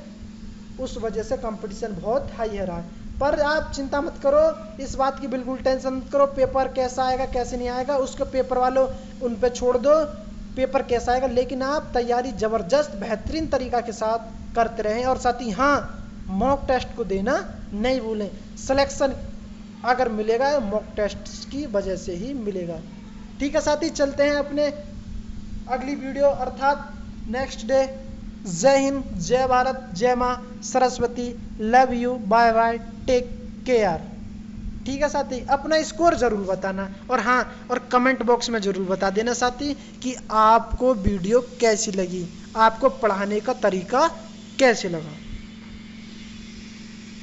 उस वजह से कंपटीशन बहुत हाई है रहा है। पर आप चिंता मत करो, इस बात की बिल्कुल टेंशन मत करो, पेपर कैसा आएगा कैसे नहीं आएगा उसको पेपर वालों उन पे छोड़ दो, पेपर कैसा आएगा, लेकिन आप तैयारी जबरदस्त बेहतरीन तरीका के साथ करते रहें। और साथ ही हाँ, मॉक टेस्ट को देना नहीं भूलें, सिलेक्शन अगर मिलेगा मॉक टेस्ट की वजह से ही मिलेगा। ठीक है साथी, चलते हैं अपने अगली वीडियो अर्थात नेक्स्ट डे। जय हिंद, जय भारत, जय माँ Saraswati, love you, bye bye, take care. ठीक है साथी, अपना स्कोर जरूर बताना, और हाँ, और कमेंट बॉक्स में जरूर बता देना साथी कि आपको वीडियो कैसी लगी, आपको पढ़ाने का तरीका कैसे लगा।